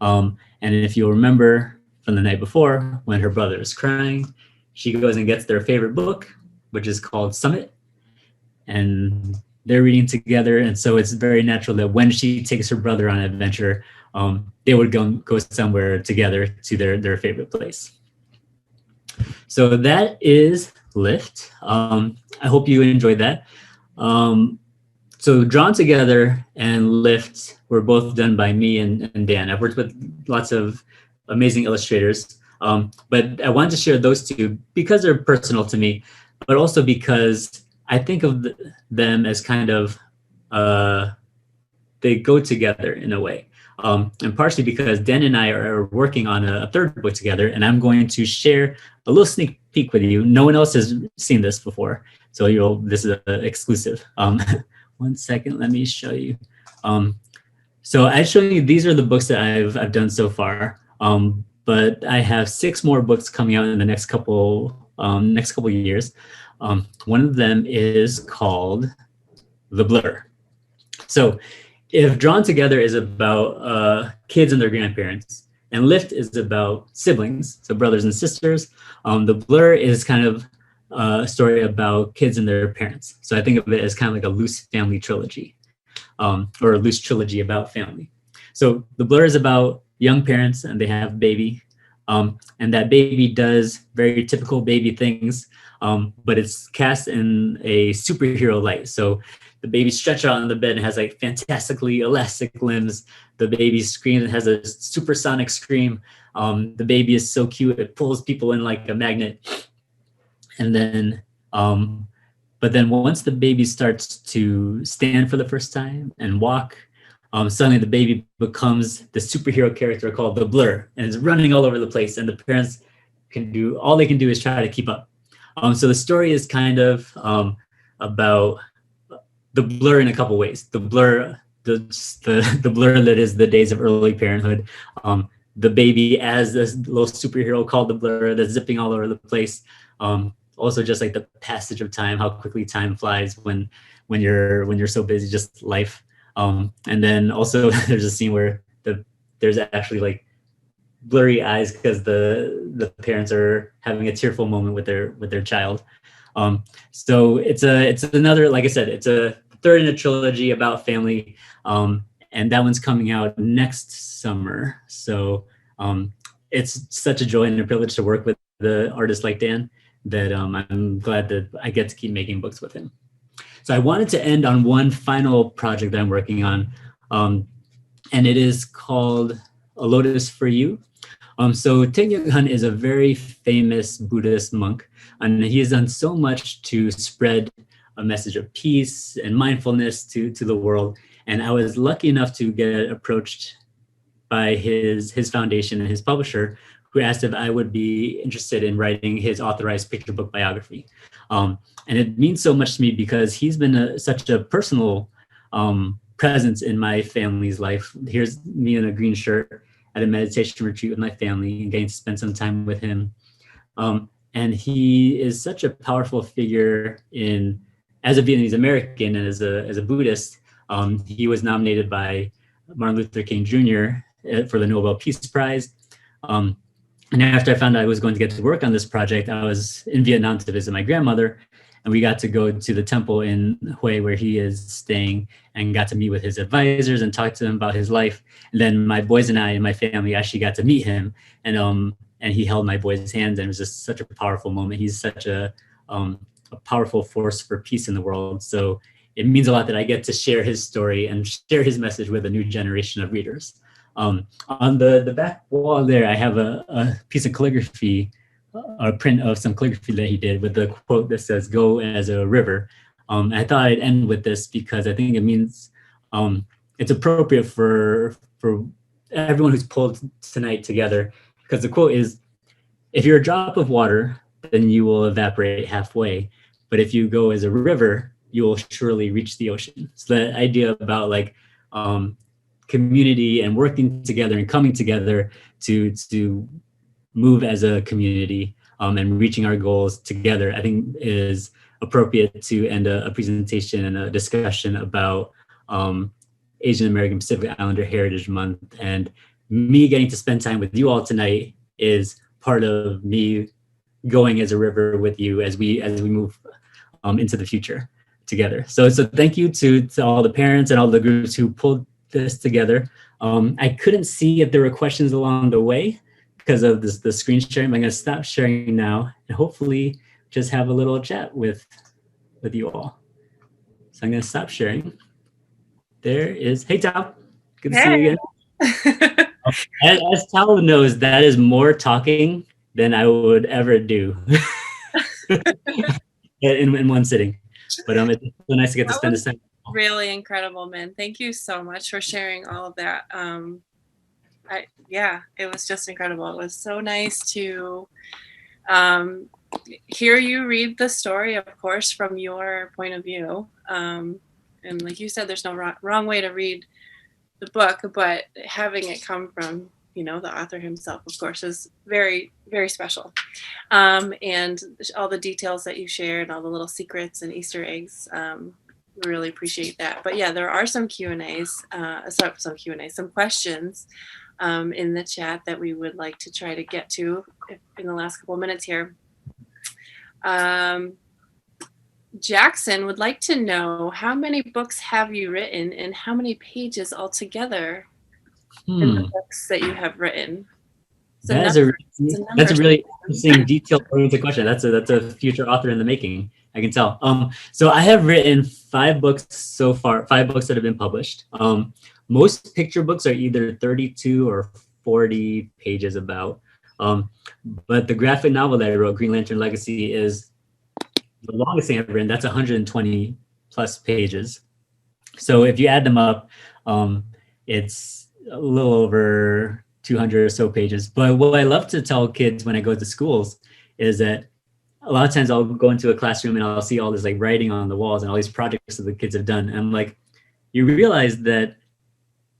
C: And if you'll remember from the night before, when her brother is crying, she goes and gets their favorite book, which is called Summit. And they're reading together. And so it's very natural that when she takes her brother on an adventure, they would go somewhere together to their favorite place. So that is Lift. I hope you enjoyed that. So Drawn Together and Lift were both done by me and Dan. I've worked with lots of amazing illustrators, but I wanted to share those two because they're personal to me, but also because I think of them as kind of, they go together in a way. And partially because Dan and I are working on a third book together, and I'm going to share a little sneak peek with you. No one else has seen this before, so this is an exclusive. 1 second, let me show you. So I show you, these are the books that I've done so far, but I have 6 more books coming out in the next couple years. One of them is called The Blur. So if Drawn Together is about kids and their grandparents, and Lift is about siblings, so brothers and sisters, The Blur is kind of a story about kids and their parents. So I think of it as kind of like a loose family trilogy, or a loose trilogy about family. So The Blur is about young parents and they have a baby, and that baby does very typical baby things, but it's cast in a superhero light. So the baby stretched out on the bed and has like fantastically elastic limbs. The baby screams and has a supersonic scream. The baby is so cute, it pulls people in like a magnet. And then, but then once the baby starts to stand for the first time and walk, suddenly the baby becomes the superhero character called The Blur, and is running all over the place, and the parents all they can do is try to keep up. So the story is kind of about the blur in a couple ways. The blur, the blur that is the days of early parenthood. The baby as this little superhero called The Blur that's zipping all over the place. Also just like the passage of time, how quickly time flies when you're so busy, just life. And then also there's a scene where there's actually like blurry eyes because the parents are having a tearful moment with their child. So it's another, like I said, it's a third in a trilogy about family, and that one's coming out next summer. So it's such a joy and a privilege to work with the artist like Dan that I'm glad that I get to keep making books with him. So I wanted to end on one final project that I'm working on, and it is called A Lotus for You. So Thich Nhat Hanh is a very famous Buddhist monk, and he has done so much to spread a message of peace and mindfulness to the world. And I was lucky enough to get approached by his foundation and his publisher, who asked if I would be interested in writing his authorized picture book biography. And it means so much to me because he's been such a personal presence in my family's life. Here's me in a green shirt at a meditation retreat with my family and getting to spend some time with him. And he is such a powerful figure as a Vietnamese American and as a Buddhist. He was nominated by Martin Luther King Jr. For the Nobel Peace Prize. And after I found out I was going to get to work on this project, I was in Vietnam to visit my grandmother, and we got to go to the temple in Hue where he is staying and got to meet with his advisors and talk to them about his life. And then my boys and I and my family actually got to meet him, and he held my boys' hands, and it was just such a powerful moment. He's such a powerful force for peace in the world. So it means a lot that I get to share his story and share his message with a new generation of readers. On the back wall there, I have a piece of calligraphy, a print of some calligraphy that he did with the quote that says, "Go as a river." I thought I'd end with this because I think it means it's appropriate for everyone who's pulled tonight together, because the quote is, "If you're a drop of water, then you will evaporate halfway. But if you go as a river, you will surely reach the ocean. So that idea about like community and working together and coming together to move as a community and reaching our goals together, I think is appropriate to end a presentation and a discussion about Asian American Pacific Islander Heritage Month. And me getting to spend time with you all tonight is part of me going as a river with you as we move into the future together. So thank you to all the parents and all the groups who pulled this together. I couldn't see if there were questions along the way because of the screen sharing. I'm going to stop sharing now and hopefully just have a little chat with you all. So I'm going to stop sharing. There is, hey Tal, good to see you again. As Tal knows, that is more talking than I would ever do in one sitting. But it's so nice to get to spend this time.
B: Really incredible, man. Thank you so much for sharing all of that. Yeah, it was just incredible. It was so nice to hear you read the story, of course, from your point of view. And like you said, there's no wrong way to read the book, but having it come from, you know, the author himself, of course, is very, very special. And all the details that you shared, all the little secrets and Easter eggs, we really appreciate that. But yeah, there are some Q&As, some questions in the chat that we would like to try to get to in the last couple of minutes here. Jackson would like to know, how many books have you written and how many pages altogether in the books that you have written?
C: That's a really interesting, detail-oriented question. That's a future author in the making, I can tell. So I have written 5 books so far, 5 books that have been published. Most picture books are either 32 or 40 pages about. But the graphic novel that I wrote, Green Lantern Legacy, is the longest thing I've written. That's 120 plus pages. So if you add them up, it's a little over 200 or so pages. But what I love to tell kids when I go to schools is that a lot of times I'll go into a classroom and I'll see all this like writing on the walls and all these projects that the kids have done. And I'm like, you realize that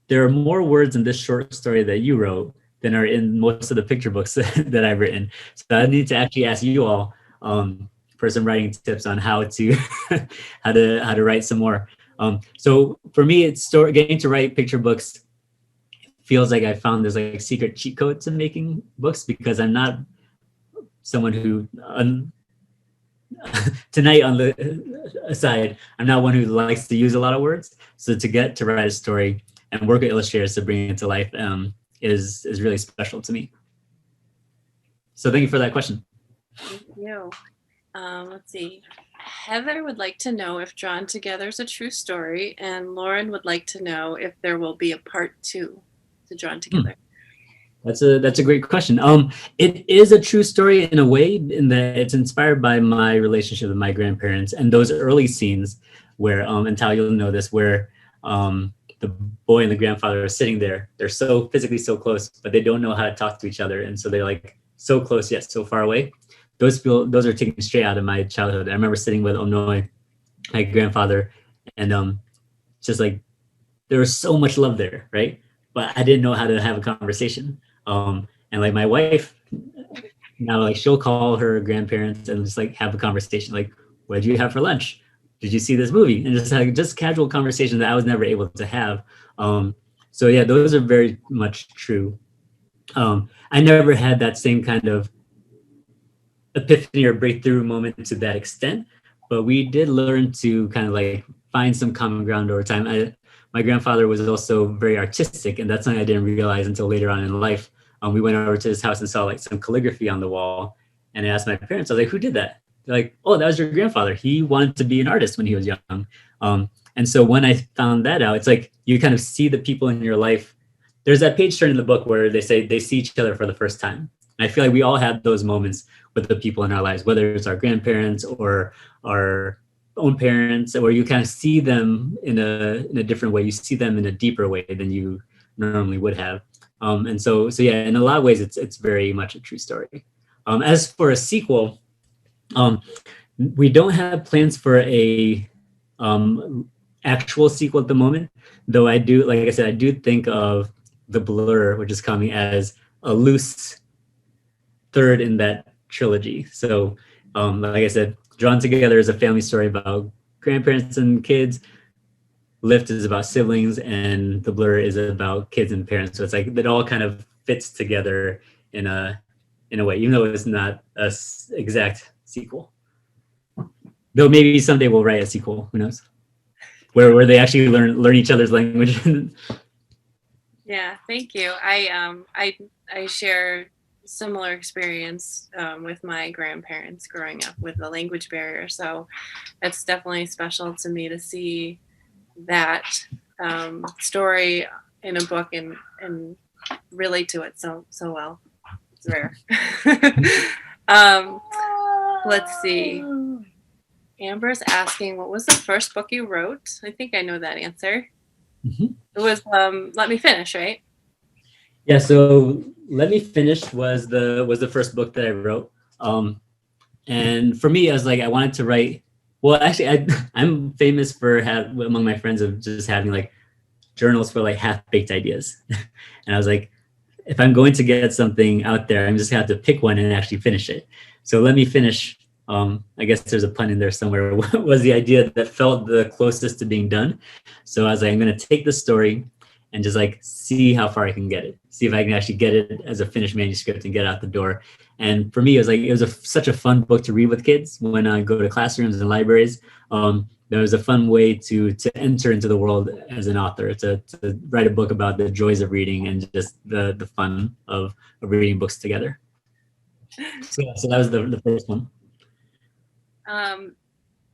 C: there are more words in this short story that you wrote than are in most of the picture books that I've written. So I need to actually ask you all for some writing tips on how to how to write some more. So for me, it's getting to write picture books feels like I found this like secret cheat code to making books, because I'm not someone who tonight on the aside, I'm not one who likes to use a lot of words. So to get to write a story and work with illustrators to bring it to life is really special to me. So thank you for that question.
B: Thank you. Let's see. Heather would like to know if Drawn Together is a true story, and Lauren would like to know if there will be a part 2 to Drawn Together.
C: That's a great question. It is a true story in a way, in that it's inspired by my relationship with my grandparents and those early scenes where, and Tal, you'll know this, where the boy and the grandfather are sitting there. They're so physically so close, but they don't know how to talk to each other, and so they're like so close yet so far away. Those are taken straight out of my childhood. I remember sitting with Onoi, my grandfather, and just like there was so much love there, right? But I didn't know how to have a conversation. And like my wife now, like she'll call her grandparents and just like have a conversation, like, what did you have for lunch? Did you see this movie? And just casual conversation that I was never able to have. So yeah, those are very much true. I never had that same kind of epiphany or breakthrough moment to that extent, but we did learn to kind of like find some common ground over time. My grandfather was also very artistic, and that's something I didn't realize until later on in life. We went over to his house and saw like some calligraphy on the wall, and I asked my parents, I was like, who did that? They're like, oh, that was your grandfather. He wanted to be an artist when he was young. And so when I found that out, it's like you kind of see the people in your life. There's that page turn in the book where they say they see each other for the first time. And I feel like we all have those moments with the people in our lives, whether it's our grandparents or our own parents, where you kind of see them in a different way. You see them in a deeper way than you normally would have. And so yeah, in a lot of ways, it's very much a true story. As for a sequel, we don't have plans for a actual sequel at the moment, though I do, like I said, I do think of The Blur, which is coming, as a loose third in that trilogy. So like I said, Drawn Together is a family story about grandparents and kids. Lift is about siblings, and The Blur is about kids and parents. So it's like it all kind of fits together in a way, even though it's not a exact sequel. Though maybe someday we'll write a sequel. Who knows? Where they actually learn each other's language.
B: Yeah, thank you. I share similar experience with my grandparents growing up with the language barrier. So it's definitely special to me to see that story in a book and relate to it so well. It's rare. Let's see. Amber's asking, what was the first book you wrote? I think I know that answer. Mm-hmm. It was Let Me Finish, right?
C: Yeah, so Let Me Finish was the first book that I wrote. And for me, I was like, I wanted to write, well, actually, I'm famous for among my friends of just having like journals for like half-baked ideas. And I was like, if I'm going to get something out there, I'm just gonna have to pick one and actually finish it. So Let Me Finish, I guess there's a pun in there somewhere, was the idea that felt the closest to being done. So I was like, I'm gonna take the story and just like see how far I can get it. See if I can actually get it as a finished manuscript and get it out the door. And for me, it was such a fun book to read with kids when I go to classrooms and libraries. There was a fun way to enter into the world as an author, to write a book about the joys of reading and just the fun of reading books together. So that was the first one.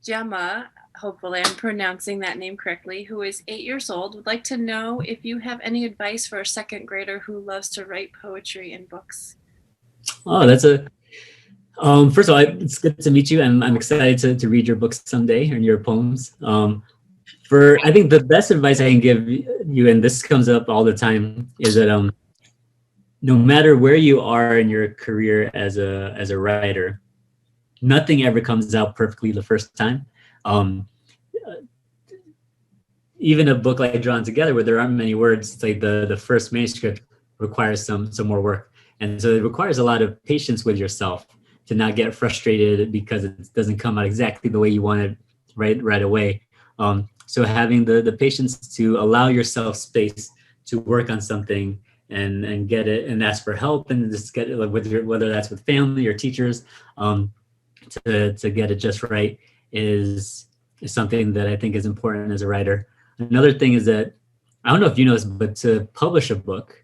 B: Gemma, hopefully I'm pronouncing that name correctly, who is 8 years old, would like to know if you have any advice for a second grader who loves to write poetry and books.
C: Oh, that's first of all, it's good to meet you. I'm excited to read your books someday and your poems. I think the best advice I can give you, and this comes up all the time, is that no matter where you are in your career as a writer, nothing ever comes out perfectly the first time. Even a book like Drawn Together, where there aren't many words, it's like the first manuscript requires some more work. And so it requires a lot of patience with yourself to not get frustrated because it doesn't come out exactly the way you want it right away. So having the patience to allow yourself space to work on something and get it and ask for help and just get it whether that's with family or teachers, to get it just right is something that I think is important as a writer. Another thing is that, I don't know if you know this, but to publish a book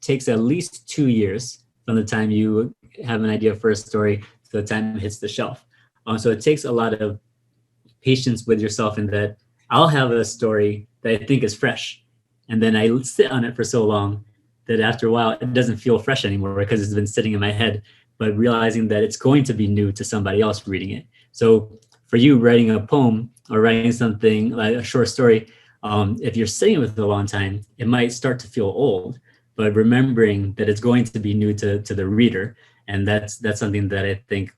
C: takes at least 2 years from the time you have an idea for a story to the time it hits the shelf. So it takes a lot of patience with yourself in that I'll have a story that I think is fresh, and then I sit on it for so long that after a while it doesn't feel fresh anymore because it's been sitting in my head, but realizing that it's going to be new to somebody else reading it. So for you, writing a poem or writing something like a short story, if you're sitting with it a long time, it might start to feel old, but remembering that it's going to be new to the reader. And that's something that I think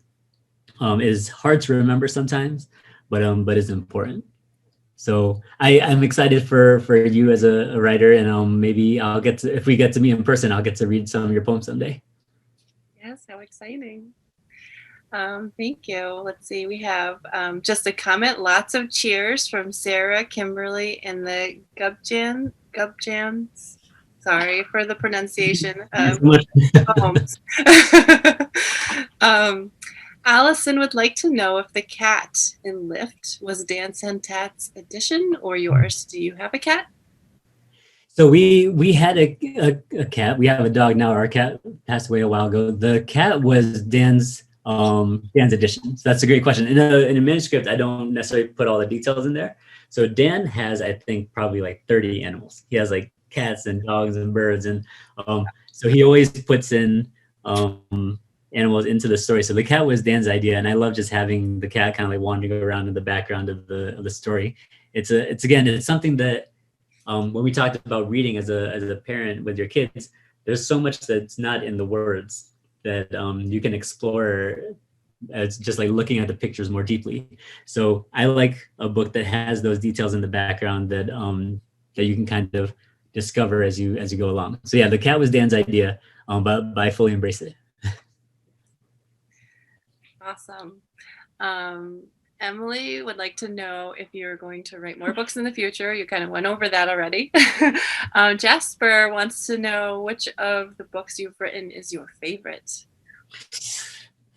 C: is hard to remember sometimes, but is important. So I'm excited for you as a writer, and maybe if we get to meet in person, I'll get to read some of your poems someday.
B: Yes, how exciting. Thank you. Let's see, we have just a comment, lots of cheers from Sarah, Kimberly, and the Gubjans. Sorry for the pronunciation of poems. Allison would like to know if the cat in Lift was Dan Sentat's edition or yours. Do you have a cat?
C: So we had a cat. We have a dog now. Our cat passed away a while ago. The cat was Dan's edition. So that's a great question. In a manuscript, I don't necessarily put all the details in there. So Dan has, I think, probably like 30 animals. He has like cats and dogs and birds, and so he always puts in animals into the story. So the cat was Dan's idea, and I love just having the cat kind of like wandering around in the background of the story. It's something that when we talked about reading as a parent with your kids, there's so much that's not in the words that you can explore it's just like looking at the pictures more deeply. So I like a book that has those details in the background that that you can kind of discover as you go along. So yeah, the cat was Dan's idea, but I fully embrace it.
B: Awesome. Emily would like to know if you're going to write more books in the future. You kind of went over that already. Jasper wants to know which of the books you've written is your favorite.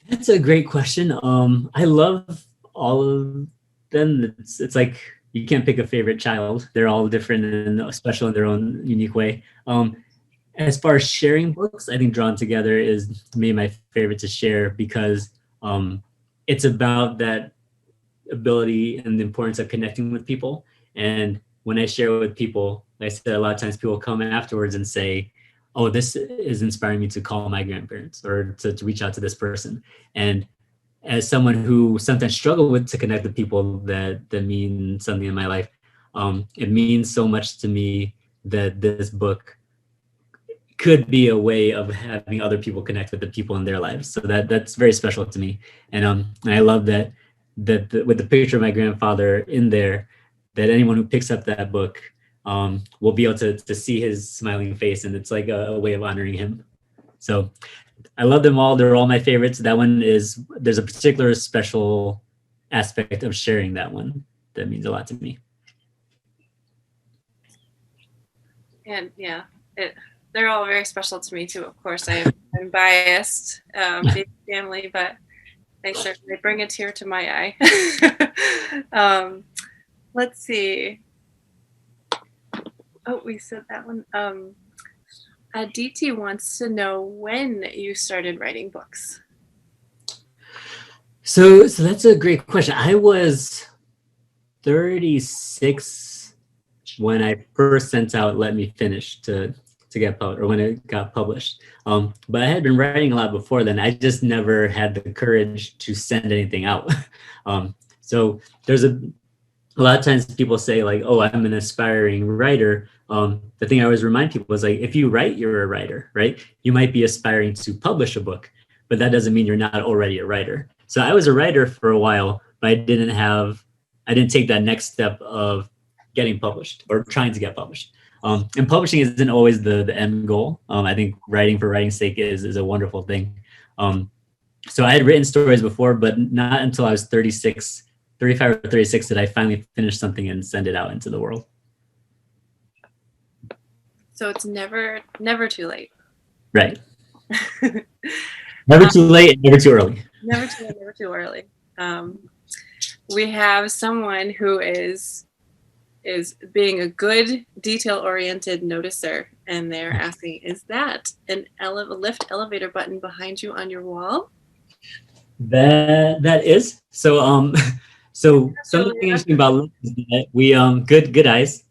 C: That's a great question. I love all of them. It's like you can't pick a favorite child. They're all different and special in their own unique way. As far as sharing books, I think Drawn Together is maybe my favorite to share because it's about that ability and the importance of connecting with people. And when I share with people, like I said, a lot of times people come afterwards and say, oh, this is inspiring me to call my grandparents or to reach out to this person. And as someone who sometimes struggle with to connect with people that mean something in my life, it means so much to me that this book could be a way of having other people connect with the people in their lives. So that's very special to me. And I love that with the picture of my grandfather in there, that anyone who picks up that book will be able to see his smiling face, and it's like a way of honoring him. So I love them all. They're all my favorites. That one there's a particular special aspect of sharing that one that means a lot to me. And
B: yeah, they're all very special to me too. Of course, I'm biased, big family, but they certainly bring a tear to my eye. Let's see. Oh, we said that one. Aditi wants to know when you started writing books.
C: So that's a great question. I was 36 when I first sent out Let Me Finish to get published, or when it got published. But I had been writing a lot before then. I just never had the courage to send anything out. So there's a lot of times people say like, oh, I'm an aspiring writer. The thing I always remind people is like, if you write, you're a writer, right? You might be aspiring to publish a book, but that doesn't mean you're not already a writer. So I was a writer for a while, but I didn't take that next step of getting published or trying to get published. And publishing isn't always the end goal. I think writing for writing's sake is a wonderful thing. So I had written stories before, but not until I was 35 or 36 did I finally finish something and send it out into the world.
B: So it's never too late.
C: Right. Never too late, never too early.
B: Never too late, never too early. We have someone who is being a good detail-oriented noticer, and they're asking, is that a lift elevator button behind you on your wall?
C: That is. So so something interesting about Lyft is that we good eyes.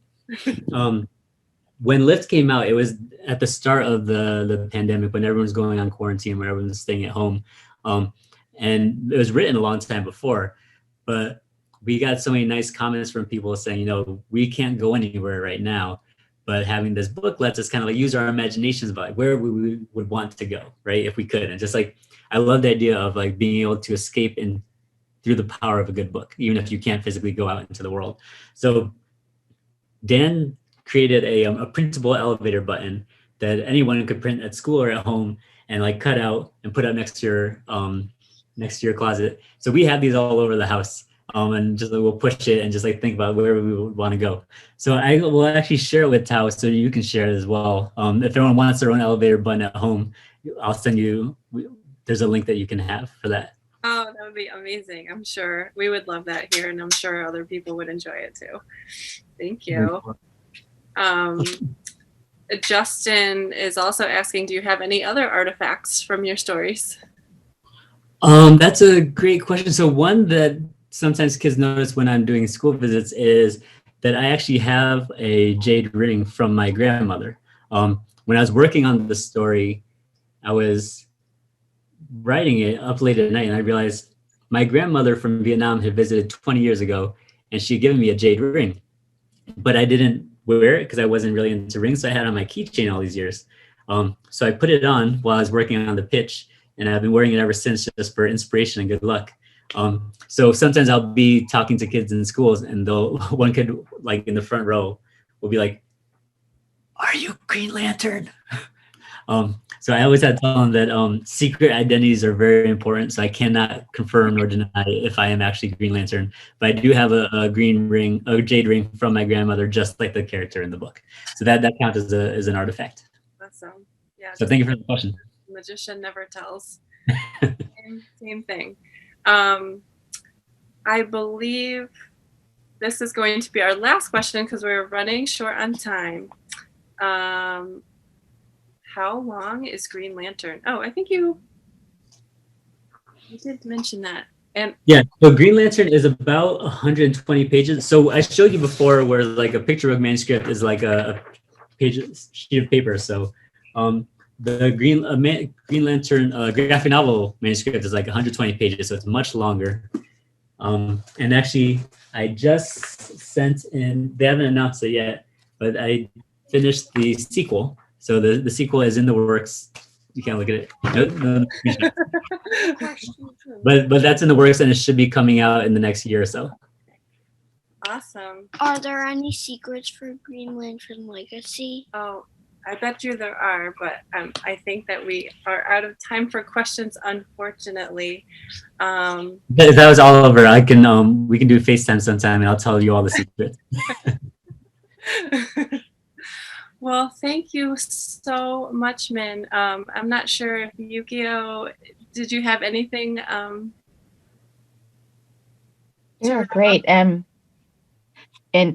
C: When Lyft came out, it was at the start of the pandemic when everyone was going on quarantine, when everyone was staying at home. And it was written a long time before, but we got so many nice comments from people saying, we can't go anywhere right now, but having this book lets us kind of like use our imaginations about like where we would want to go, right? If we could. And just like, I love the idea of like being able to escape through the power of a good book, even if you can't physically go out into the world. So Dan created a printable elevator button that anyone could print at school or at home and like cut out and put up next to your closet. So we have these all over the house. And just like, we'll push it and just like think about where we would want to go. So I will actually share it with Tao so you can share it as well. If everyone wants their own elevator button at home, I'll send you, there's a link that you can have for that.
B: Oh, that would be amazing. I'm sure we would love that here, and I'm sure other people would enjoy it too. Thank you. Justin is also asking, do you have any other artifacts from your stories?
C: That's a great question. So one that sometimes kids notice when I'm doing school visits is that I actually have a jade ring from my grandmother. When I was working on the story, I was writing it up late at night and I realized my grandmother from Vietnam had visited 20 years ago and she had given me a jade ring, but I didn't wear it because I wasn't really into rings. So I had it on my keychain all these years. So I put it on while I was working on the pitch and I've been wearing it ever since, just for inspiration and good luck. So sometimes I'll be talking to kids in schools, and one kid, like in the front row, will be like, "Are you Green Lantern?" So I always had to tell them that secret identities are very important. So I cannot confirm nor deny if I am actually Green Lantern, but I do have a green ring, a jade ring from my grandmother, just like the character in the book. So that counts as an artifact.
B: Awesome. Yeah.
C: So thank you for the question.
B: Magician never tells. Same thing. I believe this is going to be our last question because we're running short on time. How long is Green Lantern? Oh, I think you did mention that. And
C: yeah, so Green Lantern is about 120 pages. So I showed you before where like a picture book manuscript is like a sheet of paper. So the Green Lantern graphic novel manuscript is like 120 pages, so it's much longer. And actually, I just sent in, they haven't announced it yet, but I finished the sequel. So the sequel is in the works. You can't look at it. No. But that's in the works, and it should be coming out in the next year or so.
B: Awesome.
D: Are there any secrets for Green Lantern Legacy?
B: Oh, I bet you there are, but I think that we are out of time for questions, unfortunately.
C: If that was all over, I can we can do FaceTime sometime, and I'll tell you all the secrets.
B: Well, thank you so much, Min. I'm not sure if Yukio, did you have anything?
A: Yeah, great. And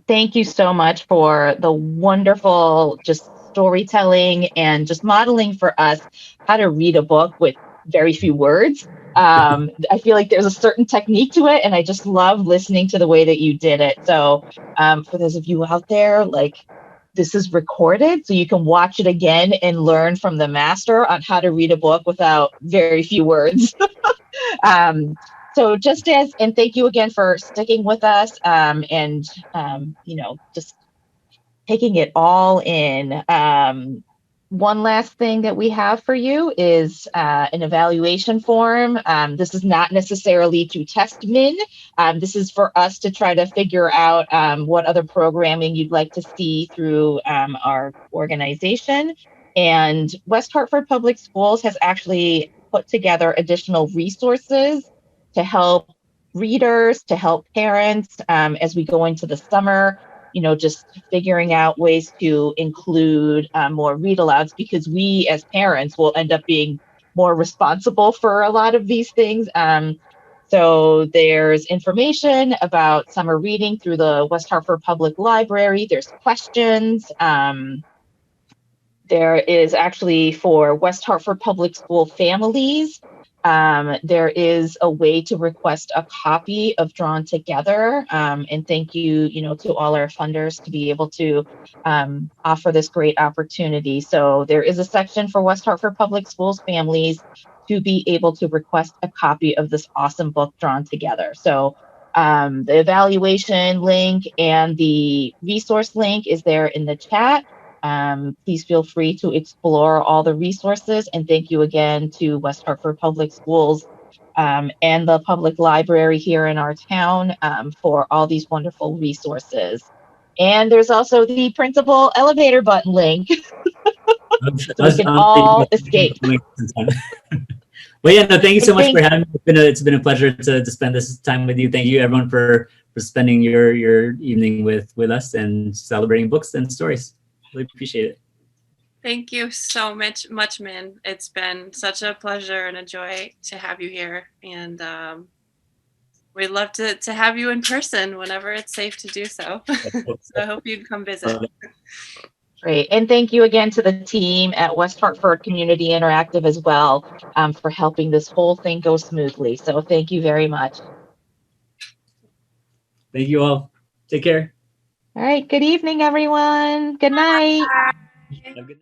A: thank you so much for the wonderful just storytelling and just modeling for us how to read a book with very few words. I feel like there's a certain technique to it, and I just love listening to the way that you did it. So for those of you out there, like, this is recorded, so you can watch it again and learn from the master on how to read a book without very few words. So and thank you again for sticking with us and just taking it all in. One last thing that we have for you is an evaluation form. This is not necessarily to test Min. This is for us to try to figure out what other programming you'd like to see through our organization. And West Hartford Public Schools has actually put together additional resources to help readers, to help parents as we go into the summer. Just figuring out ways to include more read alouds, because we as parents will end up being more responsible for a lot of these things. So there's information about summer reading through the West Hartford Public Library. There's questions. There is actually for West Hartford Public School families, there is a way to request a copy of Drawn Together. And thank you, to all our funders to be able to offer this great opportunity. So there is a section for West Hartford Public Schools families to be able to request a copy of this awesome book, Drawn Together. So the evaluation link and the resource link is there in the chat. Please feel free to explore all the resources, and thank you again to West Hartford Public Schools and the public library here in our town for all these wonderful resources. And there's also the printable elevator button link. So we can all escape.
C: Well, yeah, no, thank you so much for having me. It's been a pleasure to spend this time with you. Thank you, everyone, for spending your evening with us and celebrating books and stories. Really appreciate it.
B: Thank you so much, Min. It's been such a pleasure and a joy to have you here. And we'd love to have you in person whenever it's safe to do so. So I hope you'd come visit.
A: Great. And thank you again to the team at West Hartford Community Interactive as well for helping this whole thing go smoothly. So thank you very much.
C: Thank you all. Take care.
A: All right. Good evening, everyone. Good night.
B: Bye.
C: Have a good night.